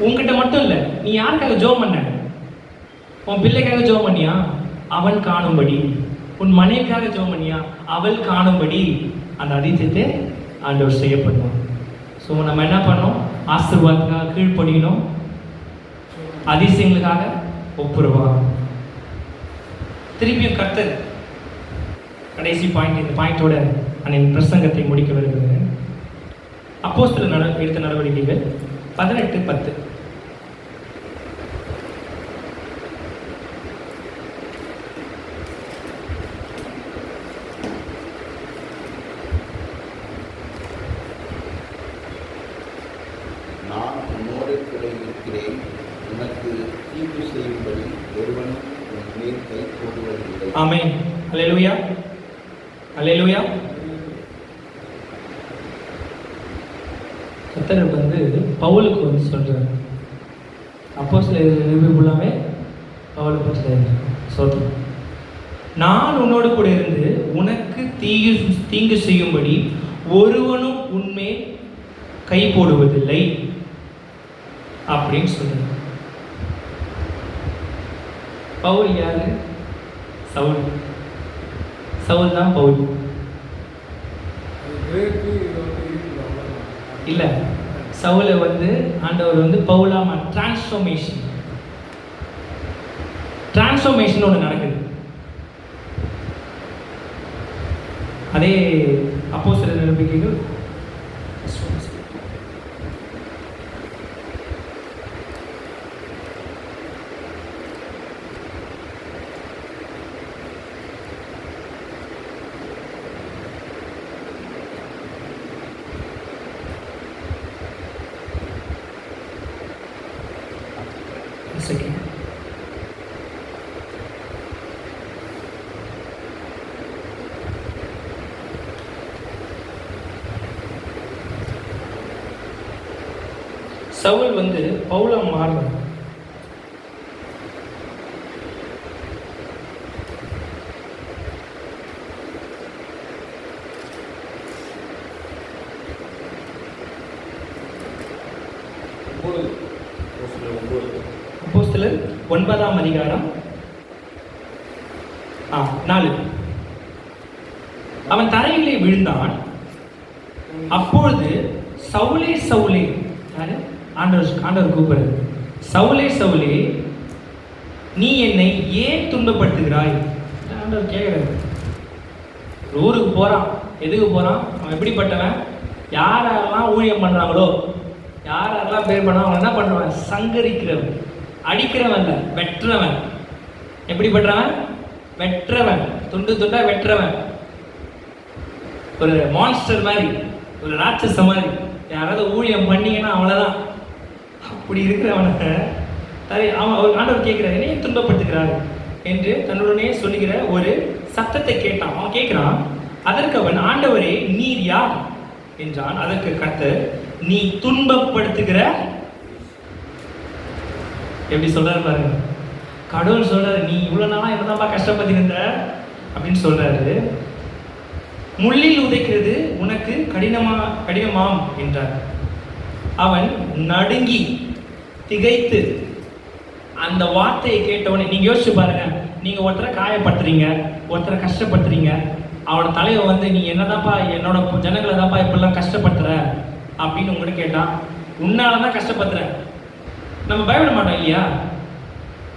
உன்கிட்ட மட்டும் இல்லை, நீ யாருக்காக ஜெபம் பண்ண? உன் பிள்ளைக்காக ஜெபம் பண்ணியா? அவன் காணும்படி. உன் மனைவிக்காக ஜெபம் பண்ணியா? அவள் காணும்படி அந்த அதிசயத்தை ஆண்டவர் செய்யப்படுவான். ஸோ நம்ம என்ன பண்ணோம்? ஆசீர்வாதத்துக்காக கீழ்ப்படியணும், அதிசயங்களுக்காக ஒப்புரவாகும். திருப்பியும் கர்த்தர் கடைசி பாயிண்ட், இந்த பாயிண்டோட நான் என் பிரசங்கத்தை முடிக்க விரும்புகிறேன். அப்போஸ்தலர் எடுத்த நடவடிக்கைகள் 18:10. நான் உன்னோடு கூட இருக்கிறேன், உனக்கு தீங்கு செய்யும்படி ஒருவன் உன் மேல் கை போடுவதில்லை. ஆமென். அல்லேலூயா, அல்லேலூயா. கர்த்தர் பவுலுக்கு சொல்றாரு, அப்போஸ்தலர் ஃபுல்லாவே பவுலை பற்றி சொல்றேன். நான் உன்னோடு கூட இருந்து உனக்கு தீங்கு செய்யும்படி ஒருவனும் உன்மேல் கை போடுவதில்லை அப்படின்னு சொல்லுங்க. பவுல் யாரு? சவுல். சவுல் தான் பவுல் இல்ல. சவுலை ஆண்டவர் பவுலாம டிரான்ஸ்ஃபர்மேஷன் ஒன்று நடக்குது. அதே அப்போஸ்தலர் நடவடிக்கைகள் சவுல் பவுலா மாறுறான். அப்போஸ்தலர் 9ஆம் அதிகாரம் 4. அவன் தரையிலே விழுந்தான். அப்பொழுது சவுலே சவுலே, ஆண்டவர் கூப்பிடுறது, சவுலே சவுலே நீ என்னை ஏன் துன்பப்படுத்துகிறாய்? ஆண்டவர் கேட்குறாரு. ஊருக்கு போகிறான். எதுக்கு போகிறான்? அவன் எப்படிப்பட்டவன்? யாரெல்லாம் ஊழியம் பண்ணுறாங்களோ, யாரெல்லாம் பேர் பண்ணால் அவன் என்ன பண்ணுறான்? சங்கரிக்கிறவன், அடிக்கிறவன் இல்லை, வெட்டுறவன். எப்படிப்பட்டவன்? வெட்டுறவன், துண்டு துண்டா வெட்டுறவன். ஒரு மான்ஸ்டர் மாதிரி, ஒரு ராட்சச மாதிரி. யாராவது ஊழியம் பண்ணீங்கன்னா அவ்வளோதான். அப்படி இருக்கிறவனை அவன் ஆண்டவர் கேட்கிறார், என்னையே துன்பப்படுத்துகிறார் என்று தன்னுடனே சொல்லுகிற ஒரு சத்தத்தை கேட்டான். அவன் கேட்கிறான். அதற்கு அவன், ஆண்டவரே நீர் யார் என்றான். அதற்கு கர்த்தர், நீ துன்பப்படுத்துகிற. எப்படி சொல்றாரு பாருங்க. கடவுள் சொல்றாரு, நீ இவ்வளவு நாளா என்னதான்ப்பா கஷ்டப்பட்டிருந்த அப்படின்னு சொல்றாரு. முள்ளில் உதைக்கிறது உனக்கு கடினமாம் என்றார். அவன் நடுங்கி திகைத்து அந்த வார்த்தையை கேட்டவனே, நீங்க யோசிச்சு பாருங்க, நீங்க ஒருத்தரை காயப்படுத்துறீங்க, ஒருத்தரை கஷ்டப்படுத்துறீங்க, அவனோட தலையை வந்து நீ என்னதான்ப்பா என்னோட ஜனங்களை தான்ப்பா இப்பெல்லாம் கஷ்டப்படுத்துற அப்படின்னு உங்கள்கிட்ட கேட்டான். உன்னாலதான் கஷ்டப்படுத்துற. நம்ம பயப்பட மாட்டோம் இல்லையா?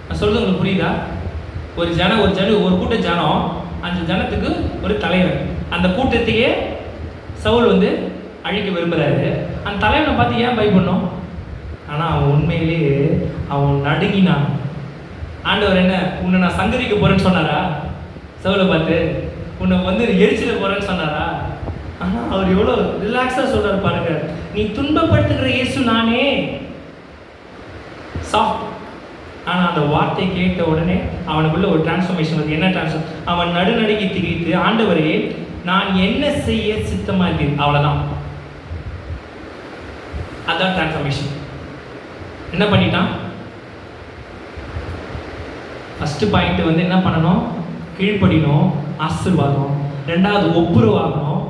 நான் சொல்றது உங்களுக்கு புரியுதா? ஒரு கூட்ட ஜனம், அந்த ஜனத்துக்கு ஒரு தலைவர், அந்த கூட்டத்தையே சவுல் வந்து அழிக்க விரும்புறாரு. அந்த தலைவனை பார்த்து ஏன் பயப்படணும்? ஆனா அவன் உண்மையிலேயே அவன் நடுங்கினான். ஆண்டவர் என்ன, உன்னை நான் சங்கரிக்க போறேன்னு சொன்னாரா? சவுலை பார்த்து உன்னை வந்து எரிச்சிட போறேன்னு சொன்னாரா? ஆனா அவர் எவ்வளவு ரிலாக்ஸா சொல்றாரு பாருங்க. நீ துன்பப்படுத்துகிற இயேசு நானே. சாஃப்ட். ஆனா அந்த வார்த்தை கேட்ட உடனே அவனுக்குள்ள ஒரு டிரான்ஸ்ஃபர்மேஷன் வருது. என்ன டிரான்ஸ்ஃபர்? அவன் நடுநடுங்கி திகைத்து, ஆண்டவரே நான் என்ன செய்ய சித்தமா இருக்கேன். அவ்வளவுதான். அதான் டிரான்ஸ்ஃபர்மேஷன். என்ன பண்ணிட்டான்? ஃபர்ஸ்ட் பாயிண்ட் வந்து என்ன பண்ணணும்? கீழ்ப்படியணும், ஆசீர்வாதம். ரெண்டாவது ஒப்புரவாகணும்,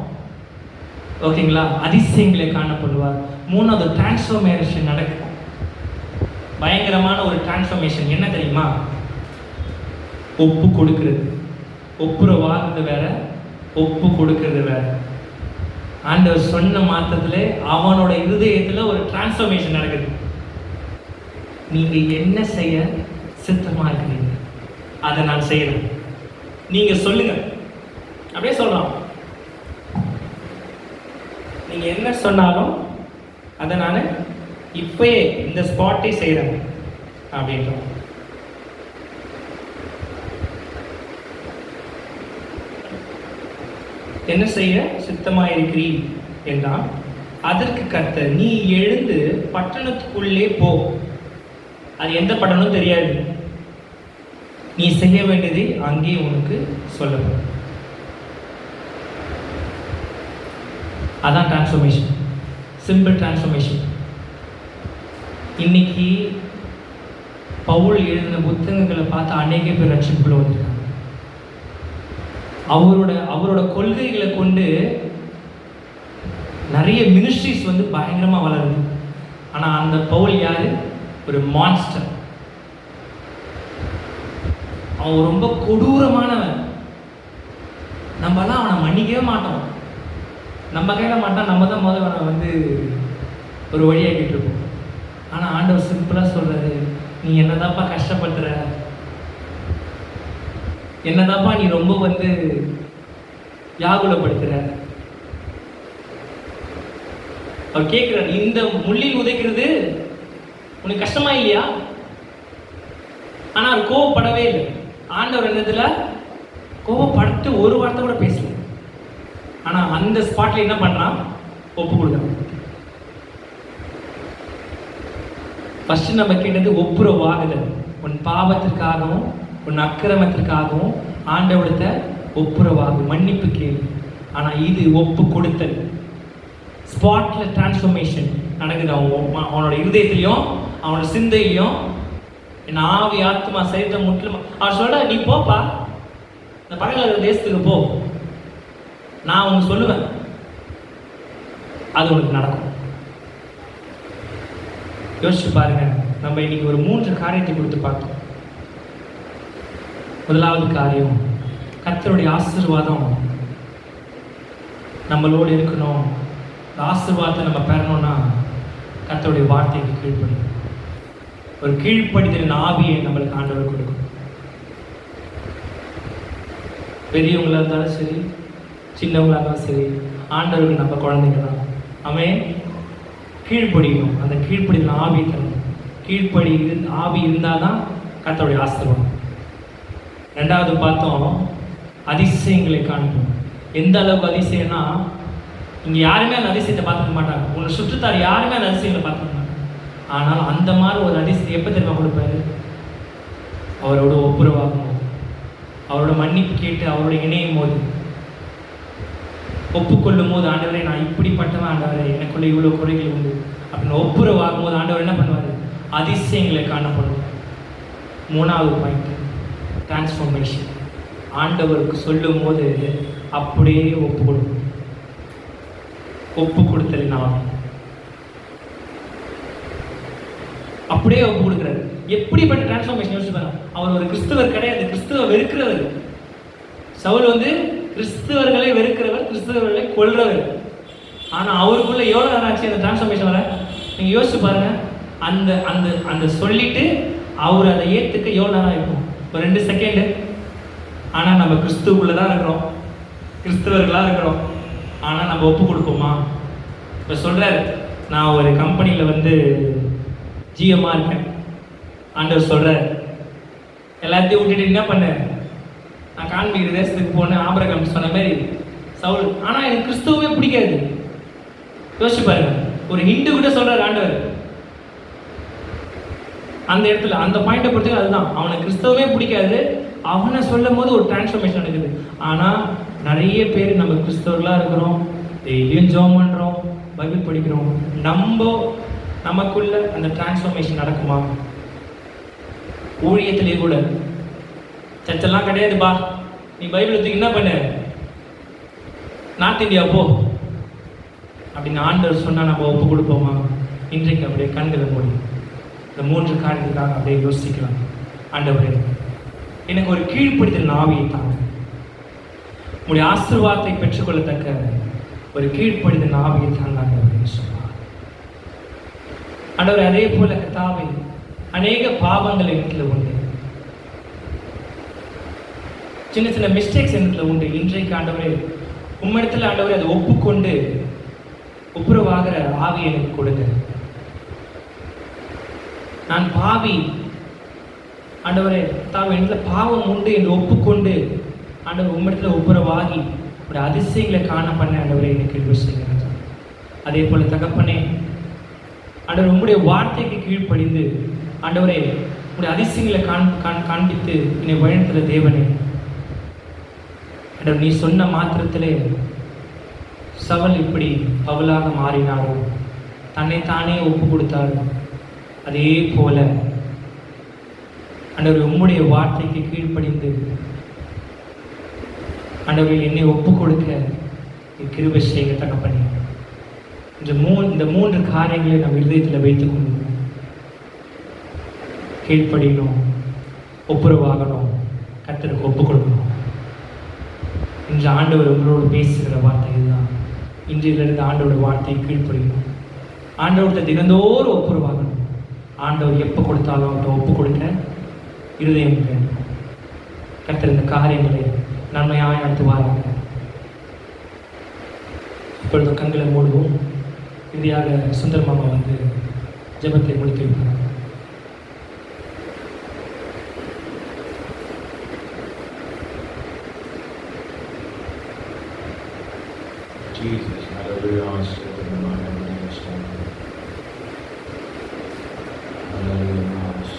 ஓகேங்களா? அதிசயங்களை காணப்படுவார். மூணாவது டிரான்ஸ்ஃபர்மேஷன் நடக்கும். பயங்கரமான ஒரு டிரான்ஸ்ஃபர்மேஷன். என்ன தெரியுமா? ஒப்பு கொடுக்கிறது. ஒப்புரவாகிறது வேற, ஒப்பு கொடுக்கிறது வேற. ஆண்டவர் சொன்ன மாத்திரத்துல அவனோட இருதயத்துல ஒரு டிரான்ஸ்ஃபர்மேஷன் நடக்குது. நீங்க என்ன செய்ய சித்தமா இருக்கிறீங்க, அதை நான் செய்யறேன், நீங்க சொல்லுங்க. அப்படியே சொல்றான். நீங்க என்ன சொன்னாலும் அதை நான் இப்பயே இந்த ஸ்பாட்டே செய்யறேன் அப்படின்றோம். என்ன செய்ய சித்தமாயிருக்கிறீ என்றான். அதற்கு கர்த்தர், நீ எழுந்து பட்டணத்துக்குள்ளே போ. அது எந்த பட்டணம் தெரியாது. நீ செய்ய வேண்டியதை அங்கே உனக்கு சொல்லப்படும். அதான் டிரான்ஸ்ஃபர்மேஷன். Simple transformation. இன்னைக்கு பவுல் எழுதின புத்தகங்களை பார்த்து அநேக பேர் ரட்சிப்புக்குள்ள வந்திருக்காங்க. அவரோட கொள்கைகளை கொண்டு நிறைய மினிஸ்ட்ரிஸ் வந்து பயங்கரமா வளருது. ஆனா அந்த பவுல் யாரு? ஒரு மான்ஸ்டர். அவன் ரொம்ப கொடூரமானவன். நம்மலாம் அவனை மன்னிக்கவே மாட்டோம். நம்ம கையில மாட்டான், நம்ம தான் முதல்ல அவனை வந்து ஒரு வழியாக்கிட்டு இருப்போம். ஆனா ஆண்டவர் சிம்பிளா சொல்றாரு, நீ என்னதாப்பா கஷ்டப்படுத்துற, என்னதாப்பா நீ ரொம்ப வந்து வியாகுலப்படுத்துற. அவர் கேட்கிறார், இந்த முள்ளில் உதைக்கிறது உனக்கு கஷ்டமா இல்லையா? ஆனா அவர் கோவப்படவே இல்லை. ஆண்டவர் என்னதுல கோவப்பட்டு ஒரு வார்த்தை கூட பேசல. ஆனா அந்த ஸ்பாட்ல என்ன பண்றான்? ஒப்பு கொடுக்குறான். ஃபர்ஸ்ட் நம்ம கேட்டது ஒப்புரவாகுதல். உன் பாவத்திற்காகவும் உன் அக்கிரமத்திற்காகவும் ஆண்டவரத்தை ஒப்புரவாகும், மன்னிப்பு கேளு. ஆனா இது ஒப்பு கொடுத்தல். ஸ்பாட்ல டிரான்ஸ்ஃபர்மேஷன் நடக்குது. அவனோட இருதயத்திலையும் அவனோட சிந்தையிலையும். என் ஆவி ஆத்மா சரீரம் முற்றிலும். அவர் சொல்ற, நீ போப்பா, இந்த பக்கத்தில் இருக்கிற தேசத்துக்கு போ, நான் உனக்கு சொல்லுவேன், அது உனக்கு நடக்கும். யோசிச்சு பாருங்க. நம்ம இன்னைக்கு ஒரு 3 காரியத்தை கொடுத்து பார்த்தோம். முதலாவது காரியம், கர்த்தருடைய ஆசீர்வாதம் நம்மளோடு இருக்கணும். ஆசீர்வாதத்தை நம்ம பெறணும்னா கர்த்தருடைய வார்த்தைக்கு கீழ்ப்படியும். ஒரு கீழ்ப்படிதலின் ஆவியை நம்மளுக்கு ஆண்டவர் கொடுக்கும். பெரியவங்களா இருந்தாலும் சரி, சின்னவங்களா இருந்தாலும் சரி, ஆண்டவருக்கு நம்ம குழந்தைங்க தான். அவன் கீழ்ப்படியணும். அந்த கீழ்ப்படிதல் ஆவி தரணும். ஆவி இருந்தால் தான் கர்த்தருடைய ஆசீர்வாதம். ரெண்டாவது பார்த்தோம், அதிசயங்களை காண்போம். எந்த அளவுக்கு அதிசயம்னா, இங்கே யாருமே அந்த அதிசயத்தை பார்த்துக்க மாட்டாங்க, உங்களை சுற்றுத்தார் யாருமே அந்த அதிசயங்களை பார்த்துக்க மாட்டாங்க. ஆனால் அந்த மாதிரி ஒரு அதிசயம் எப்போ தெரியுமா கொடுப்பாரு? அவரோட ஒப்புரவாகும் போது, அவரோட மன்னிப்பு கேட்டு அவரோட இணையும் போது, ஒப்புக்கொள்ளும் போது, ஆண்டவரே நான் இப்படிப்பட்டவன், ஆண்டவரே எனக்குள்ள இவ்வளோ குறைகள் உண்டு அப்படின்னு ஒப்புரவாகும் போது ஆண்டவர் என்ன பண்ணுவார்? அதிசயங்களை காணப்படும். மூணாவது பாயிண்ட், டிரான்ஸ்ஃபர்மேஷன். ஆண்டவருக்கு சொல்லும் போது அப்படியே ஒப்பு கொடுக்கும். ஒப்பு கொடுத்தல் நான் அப்படியே ஒப்பு கொடுக்குறாரு. எப்படிப்பட்ட டிரான்ஸ்ஃபர்மேஷன் யோசிச்சு பாருங்க. அவர் ஒரு கிறிஸ்தவர் கிடையாது, கிறிஸ்துவ வெறுக்கிறவர். சவுல் வந்து கிறிஸ்தவர்களை வெறுக்கிறவர், கிறிஸ்தவர்களை கொல்றவர். ஆனால் அவருக்குள்ள எவ்வளோ நேரம் ஆச்சு அந்த டிரான்ஸ்ஃபர்மேஷன் வர? நீங்கள் யோசிச்சு பாருங்க. அந்த அந்த அந்த சொல்லிட்டு அவர் அதை ஏற்றுக்க எவ்வளோ நேரம் இருக்கும்? ஒரு 2 செகண்டு. ஆனால் நம்ம கிறிஸ்துவுக்குள்ளே தான் இருக்கிறோம், கிறிஸ்தவர்களாக இருக்கிறோம். ஆனால் நம்ம ஒப்பு கொடுப்போமா? இப்போ சொல்கிறார், நான் ஒரு கம்பெனியில் வந்து ஜிஎம்மாக இருக்கேன். ஆண்டவர் சொல்கிறார், எல்லாத்தையும் விட்டுட்டு என்ன பண்ண, நான் காண்பிக்கிற தேசத்துக்கு போனேன், ஆபிரகாம் சொன்ன மாதிரி சவுல். ஆனால் எனக்கு கிறிஸ்துவமே பிடிக்காது. யோசிச்சு பாருங்க, ஒரு ஹிந்து கூட சொல்கிறார் ஆண்டவர். அந்த இடத்துல அந்த பாயிண்டை பொறுத்து அதுதான், அவனுக்கு கிறிஸ்தவமே பிடிக்காது. அவனை சொல்லும் போது ஒரு டிரான்ஸ்ஃபர்மேஷன் நடக்குது. ஆனால் நிறைய பேர் நம்ம கிறிஸ்தவர்களாக இருக்கிறோம், டெய்லியும் ஜெபம் பண்ணுறோம், பைபிள் படிக்கிறோம். நமக்குள்ள அந்த டிரான்ஸ்ஃபர்மேஷன் நடக்குமா? ஊழியத்திலே கூட சர்ச்செல்லாம் கிடையாதுப்பா, நீ பைபிள் எடுத்து என்ன பண்ண, நார்த் இந்தியா போ அப்படின்னு ஆண்டவர் சொன்னால் நம்ம ஒப்பு கொடுப்போமா? இன்றைக்கு அப்படியே கண்களை மூடி இந்த 3 காரியத்துக்காக அப்படியே யோசிக்கலாம். ஆண்டவரே, எனக்கு ஒரு கீழ்ப்படுத்தல் ஆவியை தாங்க, உங்களுடைய ஆசீர்வாதத்தை பெற்றுக்கொள்ளத்தக்க ஒரு கீழ்ப்படுத்தல் ஆவியை தாங்க ஆண்டவரே சொன்னார். ஆண்டவரே, அதே போல கர்த்தாவே, அநேக பாவங்கள் இடத்துல உண்டு, சின்ன சின்ன மிஸ்டேக்ஸ் இடத்துல உண்டு. இன்றைக்கு ஆண்டவரே உம்மிடத்தில் ஆண்டவரே அதை ஒப்புக்கொண்டு ஒப்புரவாகிற ஆவி எனக்கு கொடுங்க. நான் பாவி ஆண்டவரே, தாவே இடத்துல பாவம் உண்டு என்று ஒப்புக்கொண்டு ஆண்டவர் உம்மிடத்தில் ஒப்புரவாகி ஒரு அதிசயங்களை காண பண்ண ஆண்டவரே எனக்கு கிருபை செய்யுங்க. அதே போல தகப்பனே, ஆண்டவர் உங்களுடைய வார்த்தைக்கு கீழ்ப்படிந்து ஆண்டவரே உங்களுடைய அதிசயங்களை காண்பித்து என்னை வழிநடத்துகிற தேவனே, ஆண்டவர் நீ சொன்ன மாத்திரத்திலே சவுல் இப்படி பவுலாக மாறினாரோ, தன்னைத்தானே ஒப்பு கொடுத்தாரோ, அதே போல ஆண்டவர் உம்முடைய வார்த்தைக்கு கீழ்ப்படிந்து ஆண்டவர் என்னை ஒப்பு கொடுக்க கிருபை செய்ய தகப்பனே. இந்த 3 காரியங்களை நம்ம இதயத்தில் வைத்துக் கொள்ளணும். கீழ்ப்படியணும், ஒப்புரவாகணும், கர்த்தருக்கு ஒப்பு கொடுக்கணும். இன்று ஆண்டவர் உங்களோடு பேசுகிற வார்த்தை இதுதான். இன்றிலிருந்து ஆண்டோட வார்த்தையை கீழ்ப்படியணும், ஆண்டவர்கிட்ட தினந்தோறும் ஒப்புரவாகணும். ஆண்டவர் எப்போ கொடுத்தாலும் அவர்கிட்ட ஒப்பு கொடுக்க இருதயம் வேண்டும். கர்த்தர் இந்த காரியங்களை நன்மையாக நடத்துவாராங்க. இப்பொழுது கண்களை மூடுவோம். இறுதியாக சுந்தர் மாமா வந்து ஜெபத்தை முடித்து வைப்பாங்க. Jesus, hallelujah.